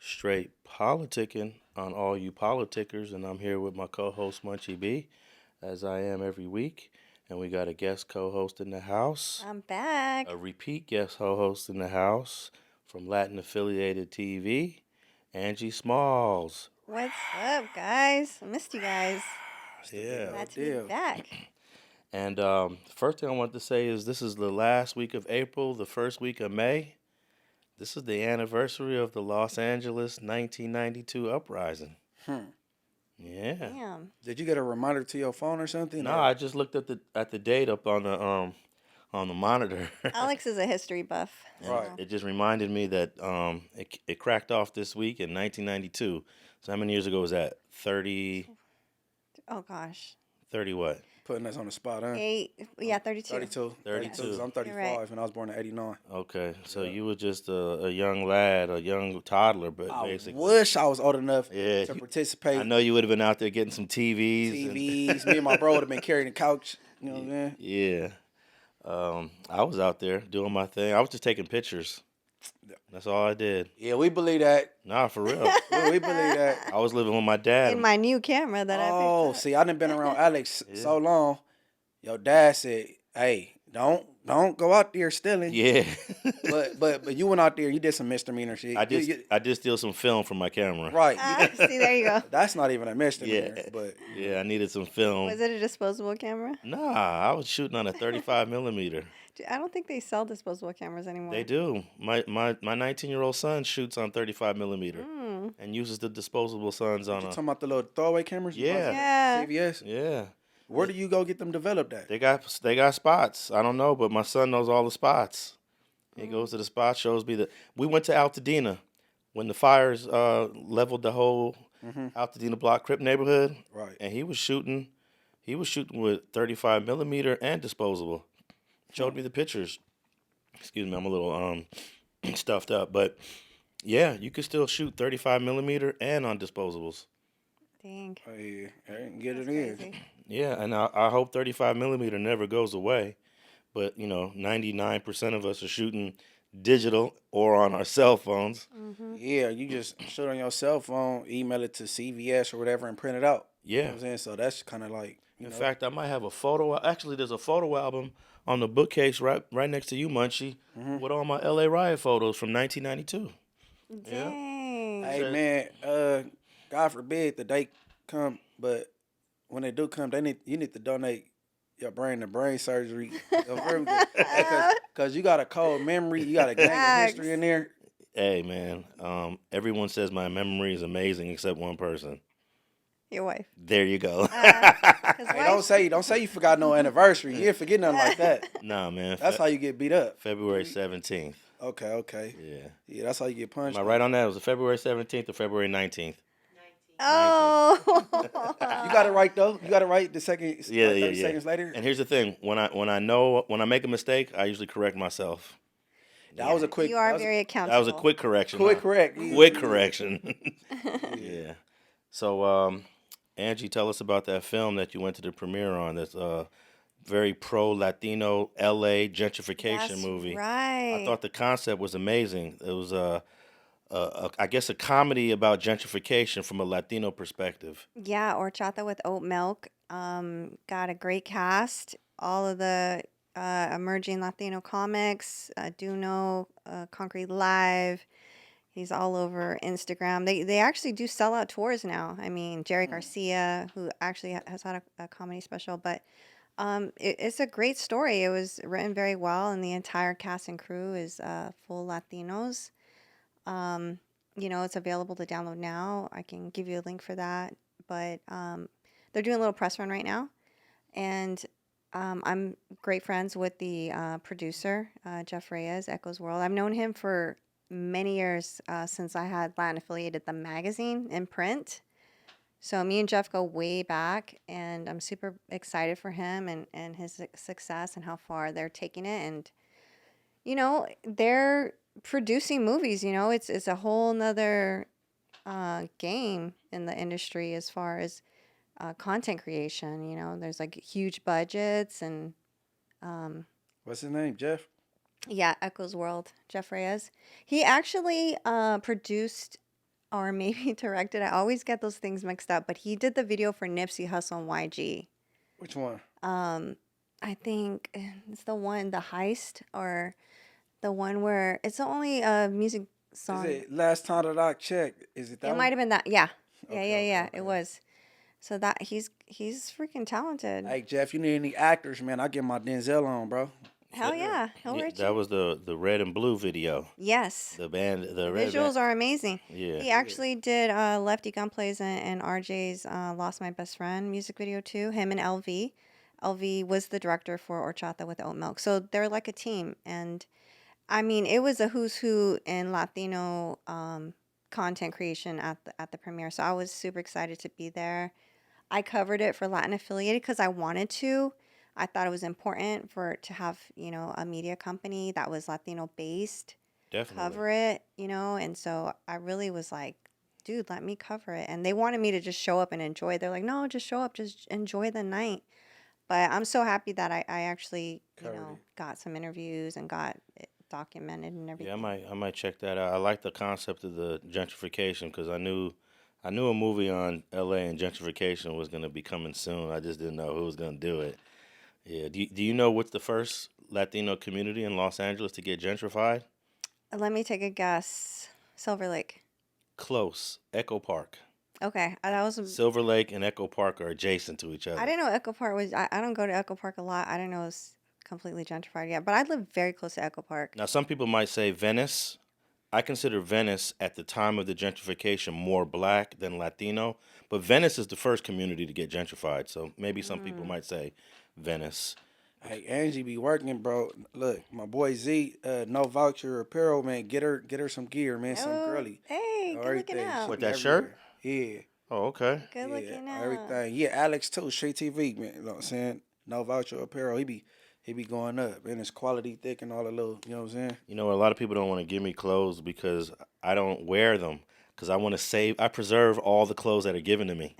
Straight politicking on all you politickers, and I'm here with my co-host Munchie B, as I am every week, and we got a guest co-host in the house, I'm back. a repeat guest co-host in the house from Latin affiliated TV, Angee Smallz. What's up, guys? I missed you guys. Yeah. Glad to be back. And first thing I want to say is this is the last week of April, the first week of May. This is the anniversary of the Los Angeles 1992 uprising. Yeah. Damn. Did you get a reminder to your phone or something? No, I just looked at the date up on the monitor. Alex is a history buff. Right. It just reminded me that it cracked off this week in 1992. So how many years ago was that? 30. Oh gosh. 30 what? Putting us on the spot, huh? 32. 32. 32. I'm 35 right. and I was born in 89. Okay, so Yeah. you were just a young lad, a young toddler, but I basically. wish I was old enough Yeah, to participate. I know you would have been out there getting some TVs. TVs. Me and my bro would have been carrying the couch. You know what I'm saying? Yeah. I was out there doing my thing. I was just taking pictures. That's all I did. Yeah, we believe that. Nah, for real. We believe that. I was living with my dad. In my new camera that I Oh, picked up. see, I done been around Alex Yeah. so long. Your dad said, "Hey, don't go out there stealing." Yeah. But you went out there. You did some misdemeanor shit. I did steal some film from my camera. Right. See, there you go. That's not even a misdemeanor. Yeah. But Yeah, I needed some film. Was it a disposable camera? Nah, I was shooting on a 35 millimeter. I don't think they sell disposable cameras anymore. They do. My 19-year-old son shoots on 35 millimeter Mm. and uses the disposable sons on you a. talking about the little throwaway cameras? Yeah. Yeah. CVS. Yeah. Where do you go get them developed at? They got spots. I don't know, but my son knows all the spots. He goes to the spot, shows me we went to Altadena when the fires leveled the whole Altadena block Crip neighborhood, Right. and he was shooting with 35 millimeter and disposable. Showed me the pictures. Excuse me, I'm a little stuffed up, but yeah, you could still shoot 35 millimeter and on disposables. Dang. Oh, yeah. Get That's it in. crazy. Yeah, and I hope 35 millimeter never goes away. But, 99% of us are shooting digital or on our cell phones. Mm-hmm. Yeah, you just shoot on your cell phone, email it to CVS or whatever, and print it out. You know Yeah. what I'm saying? So that's kind of like, In fact, I might have a photo. Actually, there's a photo album on the bookcase right next to you, Munchie, with all my LA riot photos from 1992. Yeah. Dang. hey, man, God forbid the day come, but when they do come, you need to donate your brain to brain surgery. Because you got a cold memory, you got a gang of history in there. Hey, man, everyone says my memory is amazing except one person. Your wife. There you go. 'Cause Hey, wife- don't say you forgot no anniversary. You didn't forget nothing like that. Nah, man. That's how you get beat up. February 17th. Okay. Yeah. Yeah, that's how you get punched. Am I right on that? Was it February 17th or February 19th? Oh. You got it right though. You got it right the second. Yeah, 30 seconds later. And here's the thing: when I make a mistake, I usually correct myself. That was a quick. You are that was a- very accountable. That was a quick correction. quick huh? correct. Quick correction. Yeah. So, Angee, tell us about that film that you went to the premiere on. That's very pro-Latino LA gentrification That's movie. Right. I thought the concept was amazing. It was I guess a comedy about gentrification from a Latino perspective. Yeah, Horchata with Oatmilk. Got a great cast. All of the emerging Latino comics. Duno, Concrete Live. He's all over Instagram. They actually do sellout tours now. I mean, Jerry Garcia, who actually has had a comedy special, but it's a great story. It was written very well, and the entire cast and crew is full Latinos. It's available to download now. I can give you a link for that. But they're doing a little press run right now. And I'm great friends with the producer, Jeff Reyes, Echoes World. I've known him for many years since I had Latin affiliated the magazine in print. So me and Jeff go way back, and I'm super excited for him and his success and how far they're taking it. And, they're producing movies, it's a whole nother game in the industry as far as content creation. There's like huge budgets and What's his name? Jeff. yeah, Echoes World, Jeff Reyes. He actually produced or maybe directed. I always get those things mixed up. But he did the video for Nipsey Hussle and YG. Which one? I think it's the one, the heist, or the one where it's the only music song. Is it Last Time That I Checked? Is it that It one? might have been that. Yeah. Okay, Yeah. okay. It was. So that he's freaking talented. Hey, Jeff, you need any actors, man? I get my Denzel on, bro. Hell yeah. He'll Yeah, reach that you. was the red and blue video. Yes. The band, the The red visuals band. are amazing. Yeah. He actually did Lefty Gunplays and RJ's Lost My Best Friend music video too. Him and LV. LV was the director for Horchata with Oatmilk. So they're like a team. And I mean, it was a who's who in Latino content creation at the premiere. So I was super excited to be there. I covered it for Latin Affiliated because I wanted to. I thought it was important to have, a media company that was Latino based Definitely. cover it, and so I really was like, dude, let me cover it. And they wanted me to just show up and enjoy. They're like, no, just show up, just enjoy the night. But I'm so happy that I actually, got some interviews and got it documented and everything. Yeah, I might check that out. I like the concept of the gentrification because I knew a movie on LA and gentrification was going to be coming soon. I just didn't know who was going to do it. Yeah. Do you know what's the first Latino community in Los Angeles to get gentrified? Let me take a guess. Silver Lake. Close. Echo Park. Okay, that was. Silver Lake and Echo Park are adjacent to each other. I didn't know Echo Park was. I don't go to Echo Park a lot. I didn't know it was completely gentrified yet. But I live very close to Echo Park. Now, some people might say Venice. I consider Venice at the time of the gentrification more black than Latino, but Venice is the first community to get gentrified. So maybe some people might say Venice. Hey, Angee be working, bro. Look, my boy Z, no voucher apparel, man. Get her some gear, man. Some girly. Hey, good looking out. What, that shirt? Yeah. Oh, okay. Good looking out. Everything. Yeah, Alex too. StreetTV, man. You know what I'm saying? No voucher apparel. He be going up, and it's quality thick and all the little. You know what I'm saying? You know, a lot of people don't want to give me clothes because I don't wear them. Because I want to save, I preserve all the clothes that are given to me.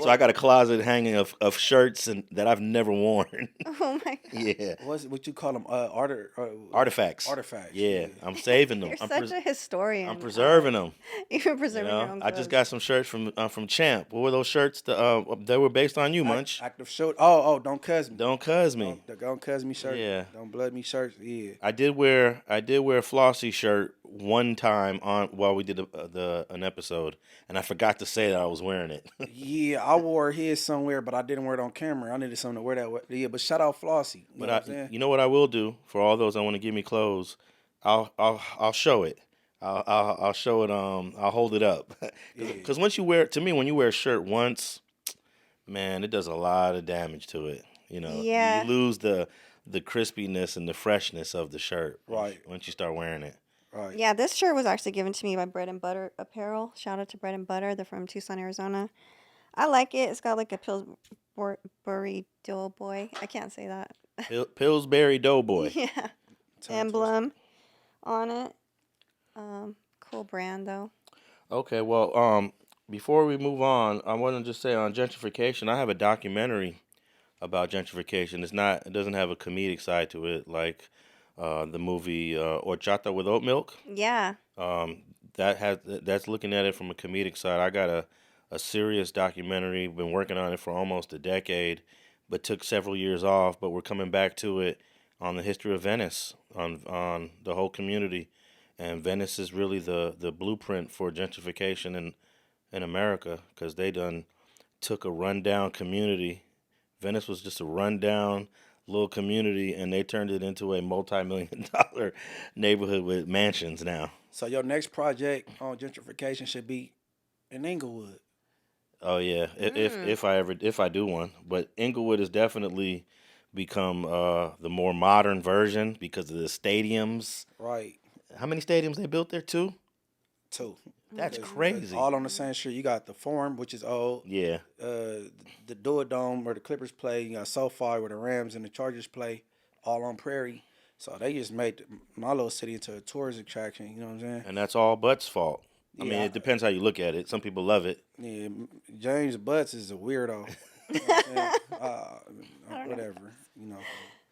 So I got a closet hanging of shirts that I've never worn. Oh my God. Yeah. What you call them? Artifacts. Artifacts. Yeah, I'm saving them. You're such a historian. I'm preserving them. Even preserving You know? your own I clothes. just got some shirts from Champ. What were those shirts? They were based on you, Munch. Active shoot. Oh, don't cuz me. Don't cuz me. Don't cuz me shirt. Yeah. Don't blood me shirts. Yeah. I did wear a Flossie shirt one time while we did an episode, and I forgot to say that I was wearing it. Yeah, I wore his somewhere, but I didn't wear it on camera. I needed something to wear that with. Yeah, but shout out Flossie. You know what I'm saying? You know what I will do for all those that want to give me clothes, I'll show it. I'll show it. I'll hold it up. Because when you wear a shirt once, man, it does a lot of damage to it. You know, Yeah. you lose the crispiness and the freshness of the shirt. Right. Once you start wearing it. Right. Yeah, this shirt was actually given to me by Bread and Butter Apparel. Shout out to Bread and Butter. They're from Tucson, Arizona. I like it. It's got like a Pillsbury Doughboy. I can't say that. Pillsbury Doughboy. Yeah. Emblem on it. Cool brand though. Okay, well, before we move on, I want to just say on gentrification, I have a documentary about gentrification. It doesn't have a comedic side to it like the movie Horchata with Oatmilk. Yeah. That's looking at it from a comedic side. I got a serious documentary. Been working on it for almost a decade, but took several years off. But we're coming back to it on the history of Venice, on the whole community, and Venice is really the blueprint for gentrification in America because they done took a rundown community. Venice was just a rundown little community, and they turned it into a multi-million-dollar neighborhood with mansions now. So your next project on gentrification should be in Inglewood. Oh yeah, if I do one, but Inglewood has definitely become the more modern version because of the stadiums. Right. How many stadiums they built there? 2? 2. That's crazy. All on the same street. You got the Forum, which is old. Yeah. The Duodome where the Clippers play. You got SoFi where the Rams and the Chargers play. All on Prairie. So they just made my little city into a tourist attraction. You know what I'm saying? And that's all Butts' fault. I mean, Yeah. it depends how you look at it. Some people love it. Yeah, James Butts is a weirdo. You know what I'm saying? Whatever. You know.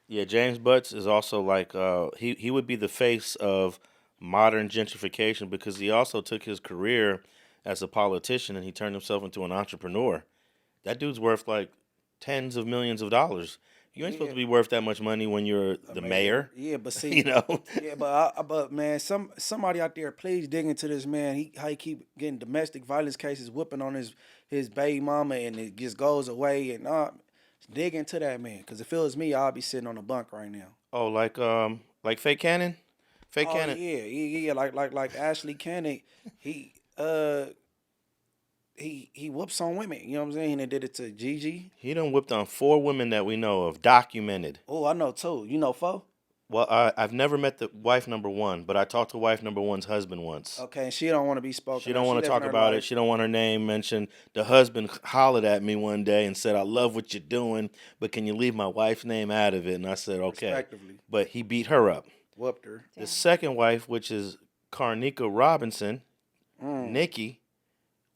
Yeah, James Butts is also like he would be the face of modern gentrification because he also took his career as a politician and he turned himself into an entrepreneur. That dude's worth like tens of millions of dollars. You ain't supposed to be worth that much money when you're the mayor. Yeah, but see, You know? yeah, but man, somebody out there, please dig into this man. How he keep getting domestic violence cases, whooping on his baby mama, and it just goes away. And dig into that man, because if it was me, I'd be sitting on a bunk right now. Oh, like Fake Cannon? Fake Cannon. Yeah, like Ashley Cannon, he whoops on women. You know what I'm saying? He did it to Gigi. He done whipped on 4 women that we know of, documented. Oh, I know too. You know 4? Well, I've never met the wife number 1, but I talked to wife number 1's husband once. Okay, and she don't want to be spoken. She don't want to talk about it. She don't want her name mentioned. The husband hollered at me one day and said, "I love what you're doing, but can you leave my wife's name out of it?" And I said, "Okay." Respectively. But he beat her up. Whooped her. The second wife, which is Carnica Robinson, Nikki,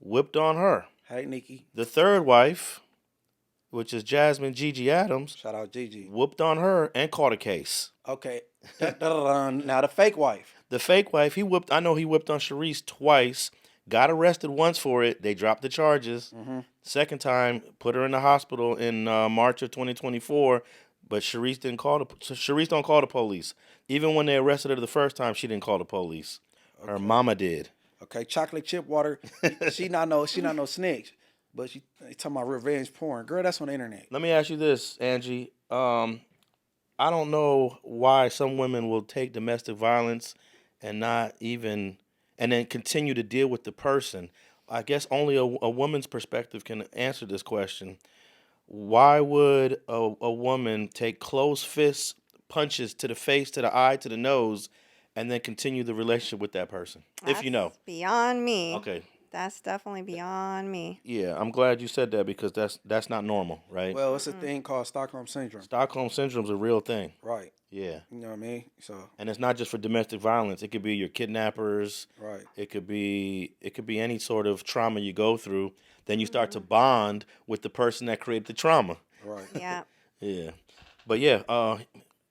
whipped on her. Hey, Nikki. The third wife, which is Jasmine Gigi Adams, Shout out Gigi. whooped on her and caught a case. Okay. Now the fake wife. The fake wife, I know he whipped on Charisse twice, got arrested once for it. They dropped the charges. Second time, put her in the hospital in March of 2024, but Charisse don't call the police. Even when they arrested her the first time, she didn't call the police. Her mama did. Okay, chocolate chip water. she not no snitch, but she talking about revenge porn. Girl, that's on the internet. Let me ask you this, Angee. I don't know why some women will take domestic violence and then continue to deal with the person. I guess only a woman's perspective can answer this question. Why would a woman take closed fist punches to the face, to the eye, to the nose, and then continue the relationship with that person? If you know. That's beyond me. Okay. That's definitely beyond me. Yeah, I'm glad you said that because that's not normal, right? Well, it's a thing called Stockholm Syndrome. Stockholm Syndrome's a real thing. Right. Yeah. You know what I mean? So. And it's not just for domestic violence. It could be your kidnappers. Right. It could be any sort of trauma you go through. Then you start to bond with the person that created the trauma. Right. Yeah. Yeah. But yeah,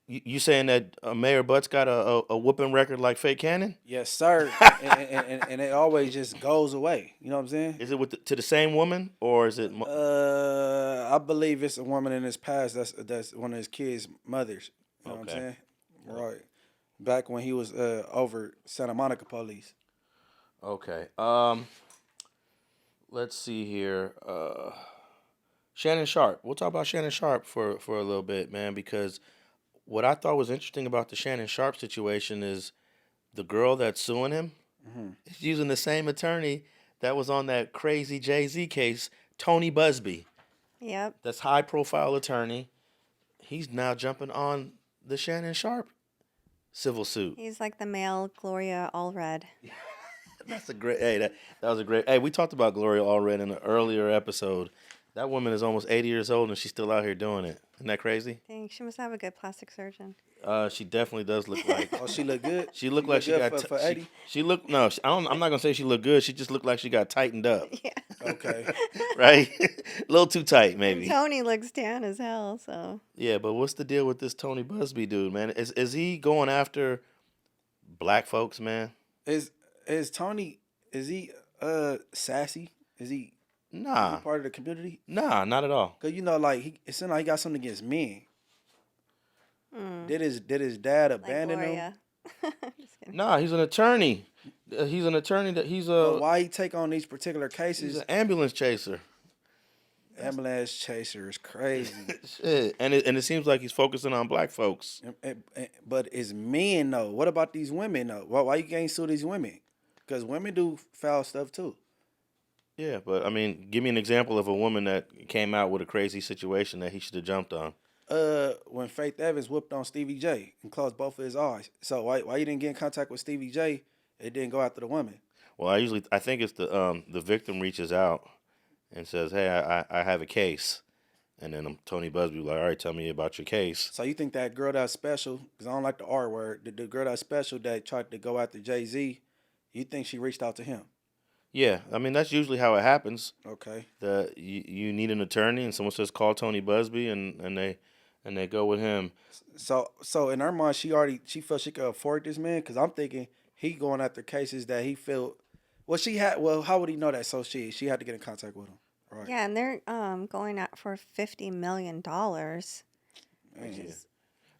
you saying that Mayor Butts got a whooping record like Fake Cannon? Yes, sir. and it always just goes away. You know what I'm saying? Is it to the same woman or is it? I believe it's a woman in his past that's one of his kids' mothers. You know what I'm saying? Right. Back when he was over Santa Monica police. Okay. Let's see here. Shannon Sharpe. We'll talk about Shannon Sharpe for a little bit, man, because what I thought was interesting about the Shannon Sharpe situation is the girl that's suing him is using the same attorney that was on that crazy Jay-Z case, Tony Busbee. Yep. That's high-profile attorney. He's now jumping on the Shannon Sharpe civil suit. He's like the male Gloria Allred. That's a great. Hey, that was a great. Hey, we talked about Gloria Allred in an earlier episode. That woman is almost 80 years old and she's still out here doing it. Isn't that crazy? Dang, she must have a good plastic surgeon. She definitely does look like. Oh, she look good. She looked like she got. for 80. She looked. No, I'm not gonna say she looked good. She just looked like she got tightened up. Yeah. Okay. Right, a little too tight maybe. Tony looks tan as hell. So. Yeah, but what's the deal with this Tony Busbee dude, man? Is he going after black folks, man? Is Tony? Is he sassy? Is he? Nah. Part of the community? Nah, not at all. Cause like it seemed like he got something against men. Did his dad abandon him? Gloria. Just kidding. Nah, he's an attorney. He's an attorney that But why he take on these particular he's cases? an ambulance chaser. Ambulance chaser is crazy. Shit. And it seems like he's focusing on black folks. But it's men though. What about these women though? Why you can't sue these women? Because women do foul stuff too. Yeah, but I mean, give me an example of a woman that came out with a crazy situation that he should have jumped on. When Faith Evans whooped on Stevie J and closed both of his eyes. So why you didn't get in contact with Stevie J? It didn't go after the woman. Well, I think it's the victim reaches out and says, "Hey, I have a case," and then Tony Busbee like, "All right, tell me about your case." So you think that girl that's special? Because I don't like the R word. The girl that's special that tried to go after Jay-Z. You think she reached out to him? Yeah, I mean that's usually how it happens. Okay. You need an attorney, and someone says call Tony Busbee, and they go with him. So in her mind, she felt she could afford this man. Because I'm thinking he going after cases that he felt. Well, she had. Well, how would he know that? So she had to get in contact with him. Right. Yeah, and they're going out for $50 million, which Man. is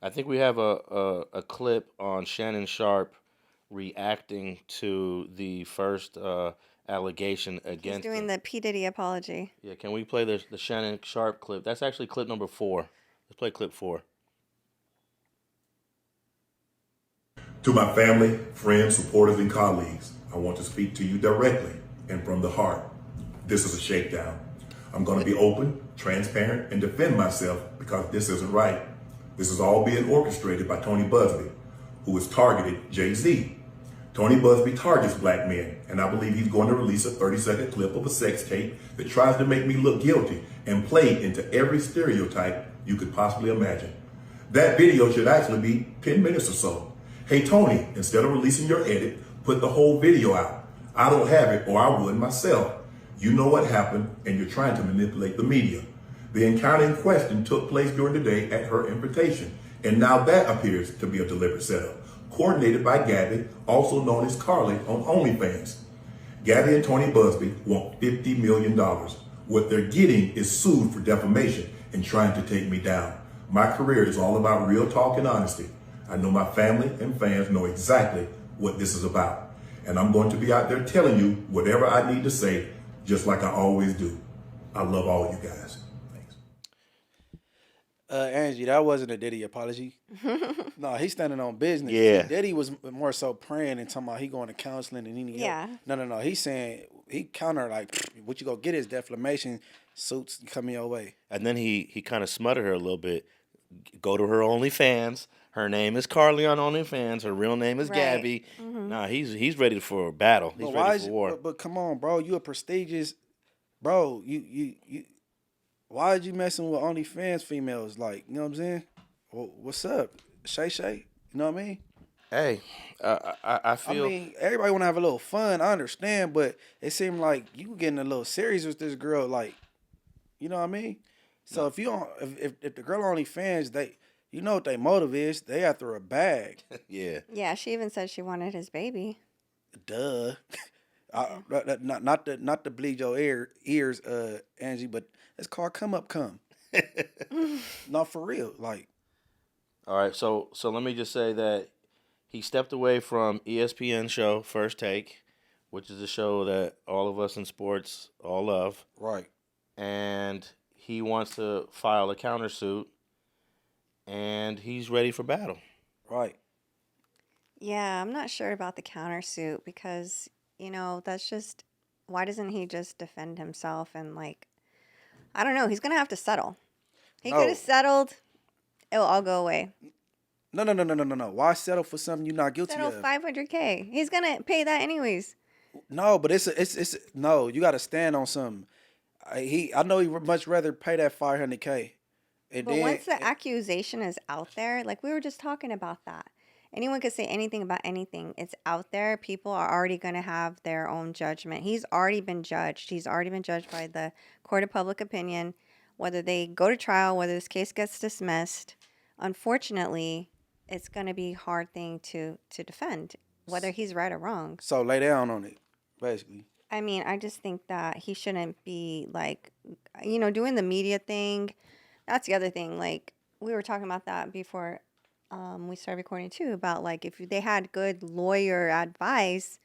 I think we have a clip on Shannon Sharpe reacting to the first allegation he's against doing him. the P Diddy apology. Yeah, can we play the Shannon Sharpe clip? That's actually clip number 4. Let's play clip 4. To my family, friends, supporters, and colleagues, I want to speak to you directly and from the heart. This is a shakedown. I'm going to be open, transparent, and defend myself because this isn't right. This is all being orchestrated by Tony Busbee, who has targeted Jay-Z. Tony Busbee targets black men, and I believe he's going to release a 30-second clip of a sex tape that tries to make me look guilty and play into every stereotype you could possibly imagine. That video should actually be 10 minutes or so. Hey, Tony, instead of releasing your edit, put the whole video out. I don't have it, or I would myself. You know what happened, and you're trying to manipulate the media. The encounter in question took place during the day at her invitation, and now that appears to be a deliberate setup, coordinated by Gabby, also known as Carly on OnlyFans. Gabby and Tony Busbee want $50 million. What they're getting is sued for defamation and trying to take me down. My career is all about real talk and honesty. I know my family and fans know exactly what this is about. And I'm going to be out there telling you whatever I need to say, just like I always do. I love all you guys. Thanks. Angee, that wasn't a Diddy apology. No, he's standing on business. Yeah. Diddy was more so praying and talking about he going to counseling and he need Yeah. help. No. He's saying, he counter like, what you go get is defamation suits coming your way. And then he kind of smuttered her a little bit. Go to her OnlyFans. Her name is Carly on OnlyFans. Her real name is Right. Gabby. Nah, he's ready for a battle. He's ready for war. But come on, bro. You a prestigious, bro. You why are you messing with OnlyFans females? Like, you know what I'm saying? What's up, Shay Shay? You know what I mean? Hey, I feel. I mean, everybody want to have a little fun. I understand, but it seemed like you getting a little serious with this girl. Like, you know what I mean? So if you don't, if the girl OnlyFans, they, you know what their motive is. They after a bag. Yeah. Yeah, she even said she wanted his baby. Duh. Not to bleed your ears, Angee, but it's called come up come. Not for real. Like, All right. So let me just say that he stepped away from ESPN show First Take, which is a show that all of us in sports all love, right. and he wants to file a countersuit, and he's ready for battle. Right. Yeah, I'm not sure about the countersuit because, that's just, why doesn't he just defend himself and, like, I don't know, he's going to have to settle. He No. could have settled, it'll all go away. No. Why settle for something you're not guilty Settle of? $500K. He's going to pay that anyways. No, but it's no. You got to stand on something. I know he would much rather pay that $500K. And But then, once the accusation is out there, like we were just talking about that. Anyone could say anything about anything. It's out there. People are already going to have their own judgment. He's already been judged. He's already been judged by the court of public opinion, whether they go to trial, whether this case gets dismissed. Unfortunately, it's going to be a hard thing to defend, whether he's right or wrong. so lay down on it, basically. I mean, I just think that he shouldn't be like, doing the media thing. That's the other thing. Like, we were talking about that before we started recording too, about like if they had good lawyer advice,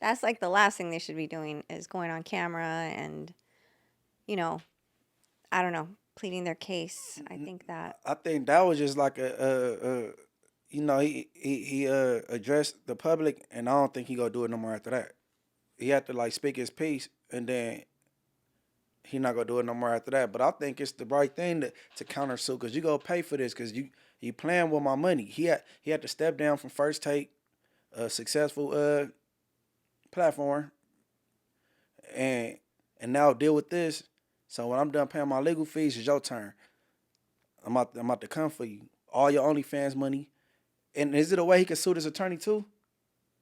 that's like the last thing they should be doing is going on camera and, I don't know, pleading their case. I think that. I think that was just like he addressed the public, and I don't think he gonna do it no more after that. He had to like speak his piece, and then he not gonna do it no more after that. But I think it's the right thing to countersue, because you go pay for this, because you playing with my money. He had to step down from First Take, a successful platform, and now deal with this. So when I'm done paying my legal fees, it's your turn. I'm about to come for you. All your OnlyFans money. And is it a way he could sue his attorney too?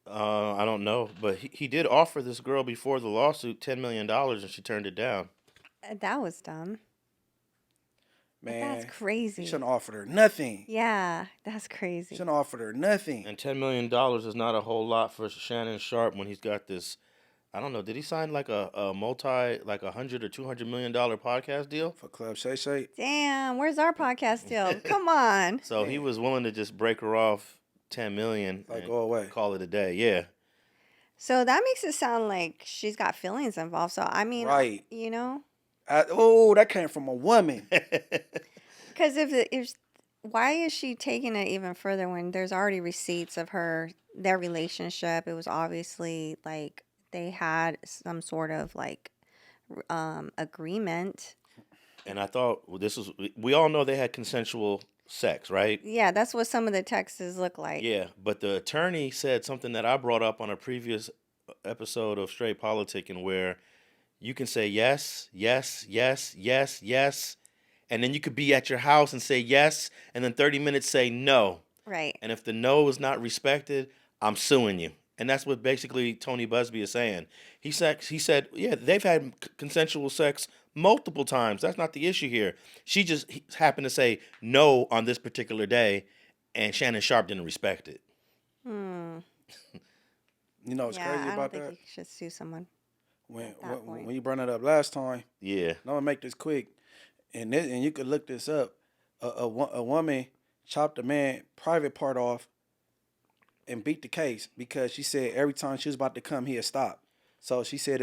I don't know, but he did offer this girl before the lawsuit $10 million, and she turned it down. That was dumb. Man, That's crazy. He shouldn't have offered her nothing. Yeah, that's crazy. Shouldn't have offered her nothing. And $10 million is not a whole lot for Shannon Sharpe when he's got this. I don't know. Did he sign like a multi, like $100 or $200 million podcast deal For Club Shay Shay. Damn, where's our podcast deal? Come on. So he was willing to just break her off $10 million Like, and go away. call it a day. Yeah. So that makes it sound like she's got feelings involved. So I mean, Right. you know, That came from a woman. because why is she taking it even further when there's already receipts of their relationship? It was obviously like they had some sort of like agreement. And I thought we all know they had consensual sex, right? Yeah, that's what some of the texts look like. Yeah, but the attorney said something that I brought up on a previous episode of Straight Politicking, where you can say yes, yes, yes, yes, yes, and then you could be at your house and say yes, and then 30 minutes say no. Right. And if the no is not respected, I'm suing you. And that's what basically Tony Busbee is saying. He said, yeah, they've had consensual sex multiple times. That's not the issue here. She just happened to say no on this particular day, and Shannon Sharpe didn't respect it. You know what's crazy I don't about think that? you should sue someone. When you brought it up last time, Yeah. I'm gonna make this quick, and you could look this up. A woman chopped a man private part off and beat the case because she said every time she was about to come, he'd stop. So she said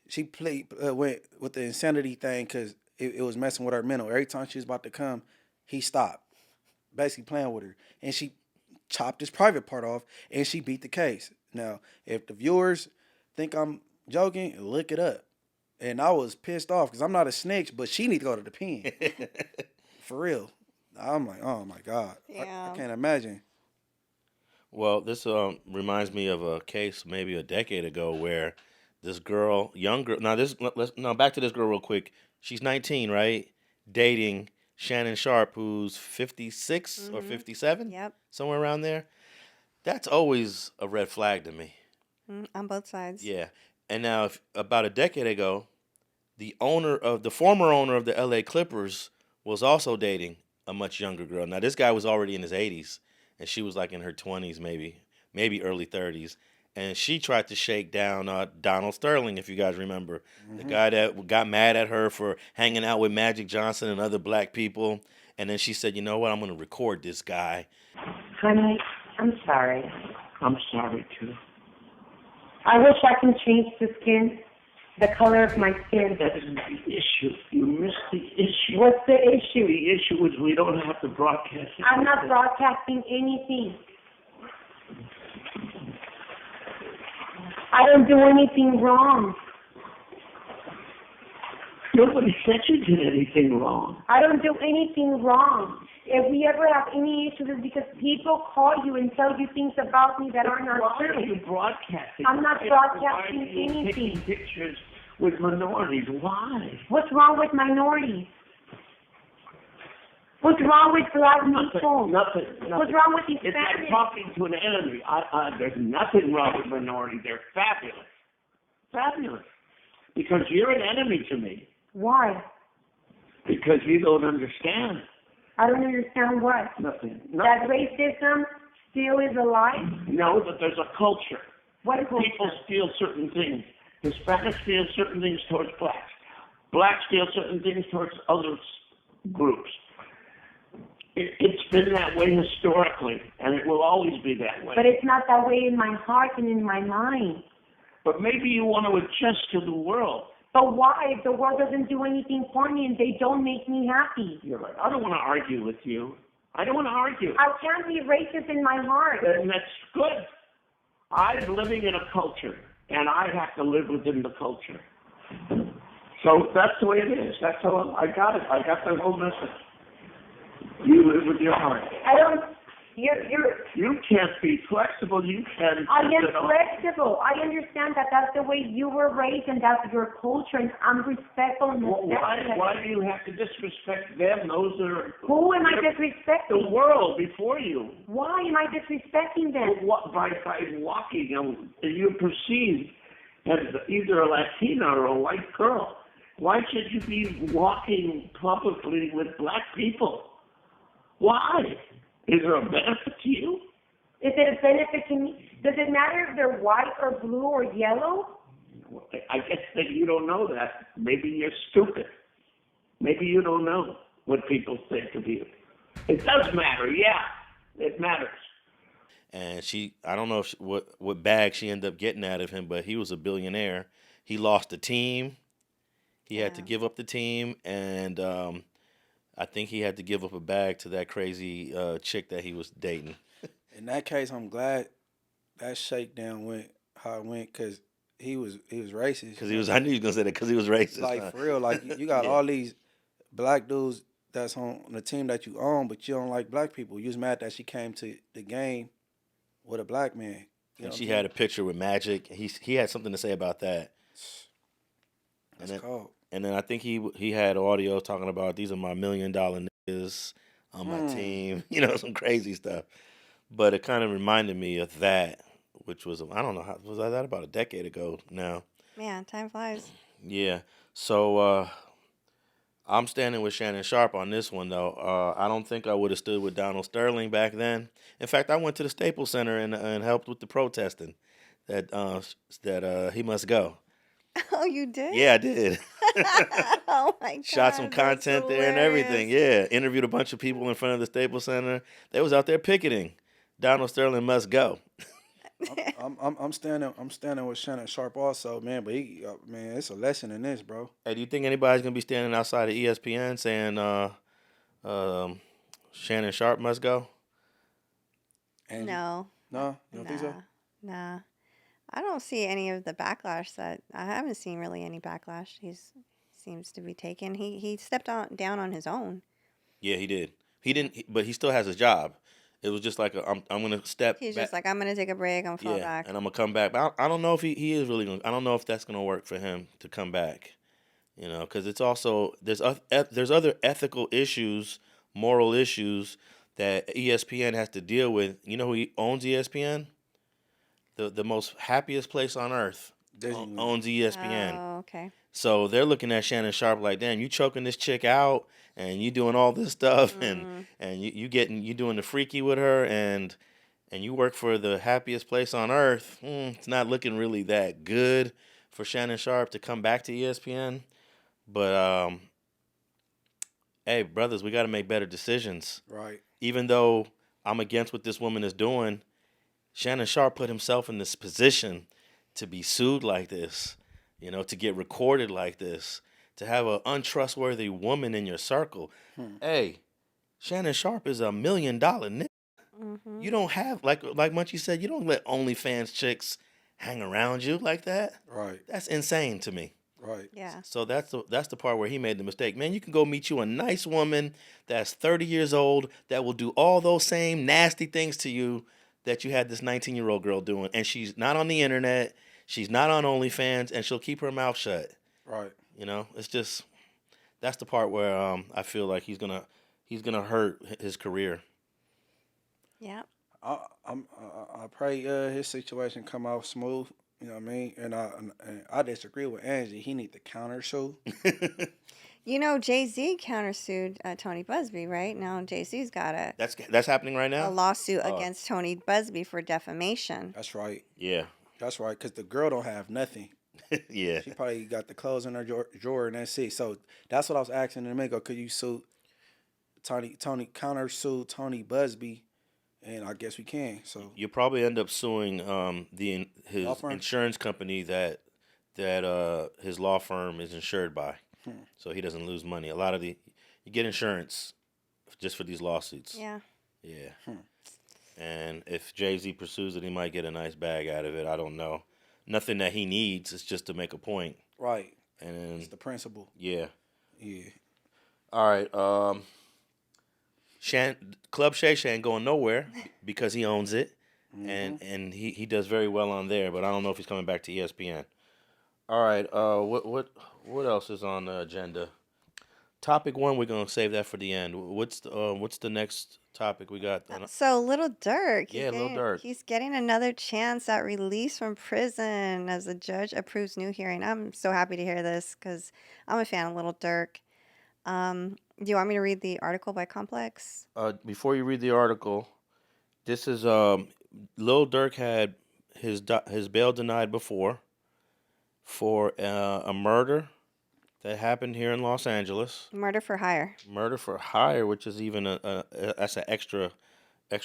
she went with the insanity thing because it was messing with her mental. Every time she was about to come, he stopped, basically playing with her, and she chopped his private part off and she beat the case. Now, if the viewers think I'm joking, look it up. And I was pissed off because I'm not a snitch, but she need to go to the pen. For real. I'm like, oh my God. Yeah. I can't imagine. Well, this reminds me of a case maybe a decade ago where this girl, young girl. Now back to this girl real quick. She's 19, right? Dating Shannon Sharpe, who's 56 or 57, Yep. somewhere around there. That's always a red flag to me. On both sides. Yeah. And now, about a decade ago, the former owner of the LA Clippers was also dating a much younger girl. Now, this guy was already in his 80s, and she was like in her 20s, maybe early 30s. And she tried to shake down Donald Sterling, if you guys remember, the guy that got mad at her for hanging out with Magic Johnson and other black people. And then she said, you know what, I'm going to record this guy. Honey, I'm sorry. I'm sorry, too. I wish I can change the color of my skin. That isn't the issue. You missed the issue. What's the issue? The issue is we don't have to broadcast it. I'm not broadcasting anything. I don't do anything wrong. Nobody said you did anything wrong. I don't do anything wrong. If we ever have any issues, it's because people call you and tell you things about me that are not Why true. are you broadcasting? I'm not broadcasting Why are you anything. taking pictures with minorities? Why? What's wrong with minorities? What's wrong with black people? Nothing. What's wrong with It's like Hispanics? talking to an enemy. There's nothing wrong with minorities. They're fabulous. Fabulous. Because you're an enemy to me. Why? Because you don't understand. I don't understand what. Nothing. That racism still is alive? No, but there's a culture. What culture? People steal certain things. Hispanics steal certain things towards blacks. Blacks steal certain things towards other groups. It's been that way historically, and it will always be that way. But it's not that way in my heart and in my mind. But maybe you want to adjust to the world. But why? If the world doesn't do anything for me and they don't make me happy. You're right. I don't want to argue with you. I don't want to argue. I can't be racist in my heart. And that's good. I'm living in a culture, and I have to live within the culture. So that's the way it is. That's how I got it. I got the whole message. You live with your heart. I don't. You can't be flexible. You can. I am flexible. I understand that that's the way you were raised and that's your culture, and I'm respectful and respectful. Why do you have to disrespect them? Those are. Who am I disrespecting? The world before you. Why am I disrespecting them? By walking, you're perceived as either a Latina or a white girl. Why should you be walking publicly with black people? Why? Is there a benefit to you? Is it a benefit to me? Does it matter if they're white or blue or yellow? I guess that you don't know that. Maybe you're stupid. Maybe you don't know what people think of you. It does matter, yeah. It matters. And I don't know if what bag she ended up getting out of him, but he was a billionaire. He lost the team. He had to give up the team, and I think he had to give up a bag to that crazy chick that he was dating. In that case, I'm glad that shakedown went how it went because he was racist. Because I knew he was gonna say that because he was racist. Like for real, like you got all these black dudes that's on the team that you own, but you don't like black people. You was mad that she came to the game with a black man. And she had a picture with Magic. He had something to say about that. That's cold. And then I think he had audio talking about these are my $1 million niggas on my team. Some crazy stuff. But it kind of reminded me of that, which was, I don't know, was that about a decade ago now? Man, time flies. Yeah. So I'm standing with Shannon Sharpe on this one, though. I don't think I would have stood with Donald Sterling back then. In fact, I went to the Staples Center and helped with the protesting that he must go. Oh, you did? Yeah, I did. Oh, my God. Shot some content there and everything. Yeah. Interviewed a bunch of people in front of the Staples Center. They was out there picketing. Donald Sterling must go. I'm standing with Shannon Sharpe also, man. But man, it's a lesson in this, bro. Hey, do you think anybody's gonna be standing outside of ESPN saying Shannon Sharpe must go? Angie? No. No, you don't think so? Nah. I don't see any of the backlash I haven't seen really any backlash. Seems to be taken. He stepped down on his own. Yeah, he did. He didn't, but he still has a job. It was just like I'm gonna step. He's back. just like, I'm gonna take a break. I'm gonna fall back. And I'm gonna come back. But I don't know if he is really gonna. I don't know if that's gonna work for him to come back. Because it's also there's other ethical issues, moral issues that ESPN has to deal with. You know who owns ESPN? The most happiest place on earth owns ESPN. Oh, okay. So they're looking at Shannon Sharpe like, damn, you choking this chick out and you doing all this stuff and you doing the freaky with her and you work for the happiest place on earth. It's not looking really that good for Shannon Sharpe to come back to ESPN. But hey, brothers, we got to make better decisions. Right. Even though I'm against what this woman is doing, Shannon Sharpe put himself in this position to be sued like this, to get recorded like this, to have an untrustworthy woman in your circle. Hey, Shannon Sharpe is $1 million nigga. You don't have, like Munchie said, you don't let OnlyFans chicks hang around you like that. Right. That's insane to me. Right. Yeah. So that's the part where he made the mistake. Man, you can go meet you a nice woman that's 30 years old that will do all those same nasty things to you that you had this 19-year-old girl doing, and she's not on the internet, she's not on OnlyFans, and she'll keep her mouth shut. Right. It's just that's the part where I feel like he's gonna hurt his career. Yeah. I pray his situation come out smooth. You know what I mean? And I disagree with Angee. He need to countersue. Jay-Z countersued Tony Busbee, right? Now Jay-Z's got That's happening right now? a lawsuit against Tony Busbee for defamation. That's right. Yeah. That's right. Because the girl don't have nothing. Yeah. She probably got the clothes in her drawer and that's it. So that's what I was asking in a minute ago. Could you sue countersue Tony Busbee? And I guess we can. So You'll probably end up suing his Law firm? insurance company that his law firm is insured by, so he doesn't lose money. A lot of you get insurance just for these lawsuits. Yeah. Yeah. And if Jay-Z pursues it, he might get a nice bag out of it. I don't know. Nothing that he needs. It's just to make a point. right. And It's the principle. yeah. Yeah. All right. Club Shay Shay ain't going nowhere because he owns it, and he does very well on there. But I don't know if he's coming back to ESPN. All right. What else is on the agenda? Topic 1, we're gonna save that for the end. What's the next topic we got. So Little Durk, Yeah, Lil Durk. he's getting another chance at release from prison as the judge approves new hearing. I'm so happy to hear this because I'm a fan of Little Durk. Do you want me to read the article by Complex? Before you read the article, this is Lil Durk had his bail denied before for a murder that happened here in Los Angeles. Murder for hire. Murder for hire, which is even that's an extra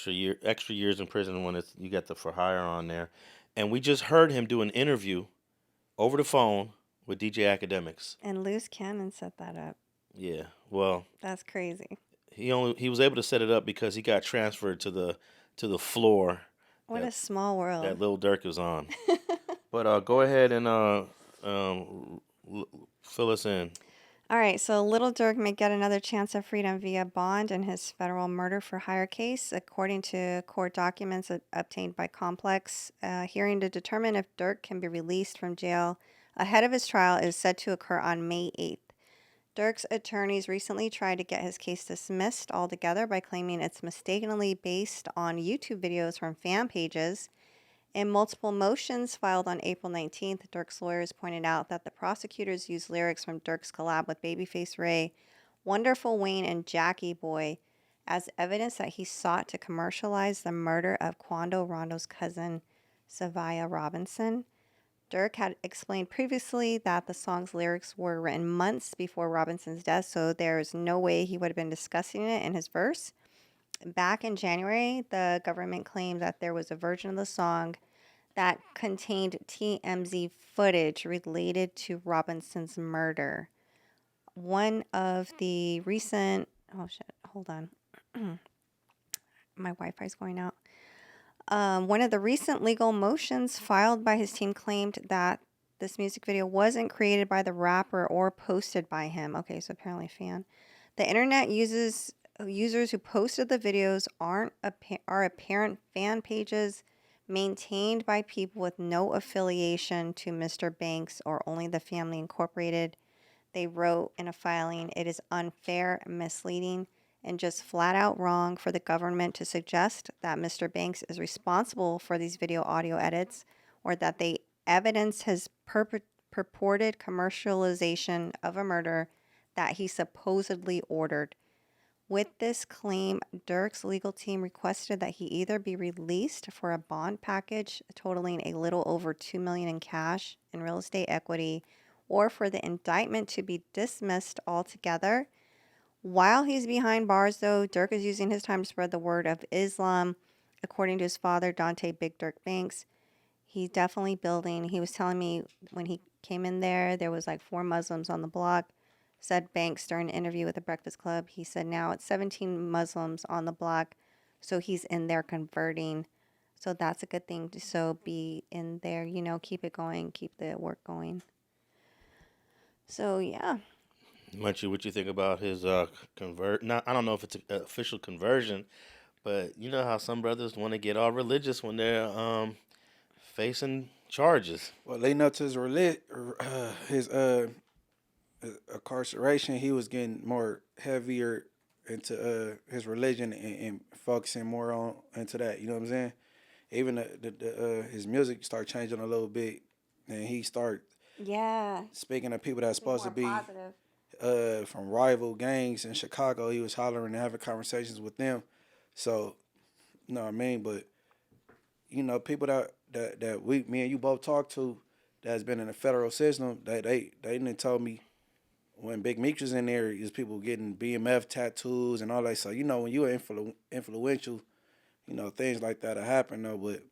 years in prison when you got the for hire on there. And we just heard him do an interview over the phone with DJ Akademiks. And Luce Cannon set that up. Yeah, well, that's crazy. He was able to set it up because he got transferred to the floor. What a small world that Lil Durk was on. But go ahead and fill us in. All right, so Little Durk may get another chance of freedom via bond in his federal murder for hire case, according to court documents obtained by Complex. Hearing to determine if Durk can be released from jail ahead of his trial is set to occur on May 8th. Durk's attorneys recently tried to get his case dismissed altogether by claiming it's mistakenly based on YouTube videos from fan pages. In multiple motions filed on April 19th, Durk's lawyers pointed out that the prosecutors used lyrics from Durk's collab with Babyface Ray, Wonderful Wayne, and Jackie Boy as evidence that he sought to commercialize the murder of Quando Rondo's cousin, Savia Robinson. Durk had explained previously that the song's lyrics were written months before Robinson's death, so there's no way he would have been discussing it in his verse. Back in January, the government claimed that there was a version of the song that contained TMZ footage related to Robinson's murder. One of the recent... Oh, shit. Hold on. My Wi-Fi's going out. One of the recent legal motions filed by his team claimed that this music video wasn't created by the rapper or posted by him. Okay, so apparently a fan. The internet users who posted the videos are apparent fan pages maintained by people with no affiliation to Mr. Banks or Only the Family Incorporated. They wrote in a filing, "It is unfair, misleading, and just flat out wrong for the government to suggest that Mr. Banks is responsible for these video audio edits or that they evidence his purported commercialization of a murder that he supposedly ordered." With this claim, Durk's legal team requested that he either be released for a bond package totaling a little over $2 million in cash and real estate equity, or for the indictment to be dismissed altogether. While he's behind bars, though, Durk is using his time to spread the word of Islam. According to his father, Dante Big Durk Banks, he's definitely building. He was telling me when he came in there was like 4 Muslims on the block. Said Banks during an interview with the Breakfast Club. He said now it's 17 Muslims on the block, so he's in there converting. So that's a good thing to be in there, keep it going, keep the work going. So, yeah. Munchie, what you think about his convert? Now, I don't know if it's an official conversion, but you know how some brothers want to get all religious when they're facing charges. Well, leading up to his incarceration, he was getting more heavier into his religion and focusing more into that. You know what I'm saying? Even his music started changing a little bit, and he started speaking to people that's supposed to be positive. From rival gangs in Chicago. He was hollering and having conversations with them. So, you know what I mean? But people that me and you both talked to that's been in the federal system, they didn't tell me. When Big Meech was in there, is people getting BMF tattoos and all that. So, when you're influential, things like that happen, though. But,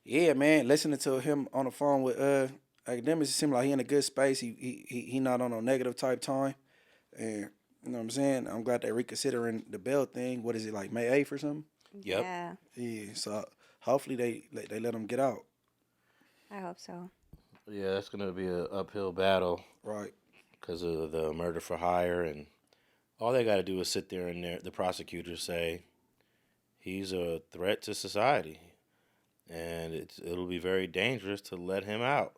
yeah, man, listening to him on the phone with Akademiks, it seemed like he in a good space. He not on a negative type time. And, you know what I'm saying? I'm glad they're reconsidering the bail thing. What is it, like May 8th or something? Yep. Yeah, so hopefully they let him get out. I hope so. Yeah, that's going to be an uphill battle. Right. Because of the murder for hire, and all they got to do is sit there and the prosecutors say he's a threat to society, and it'll be very dangerous to let him out.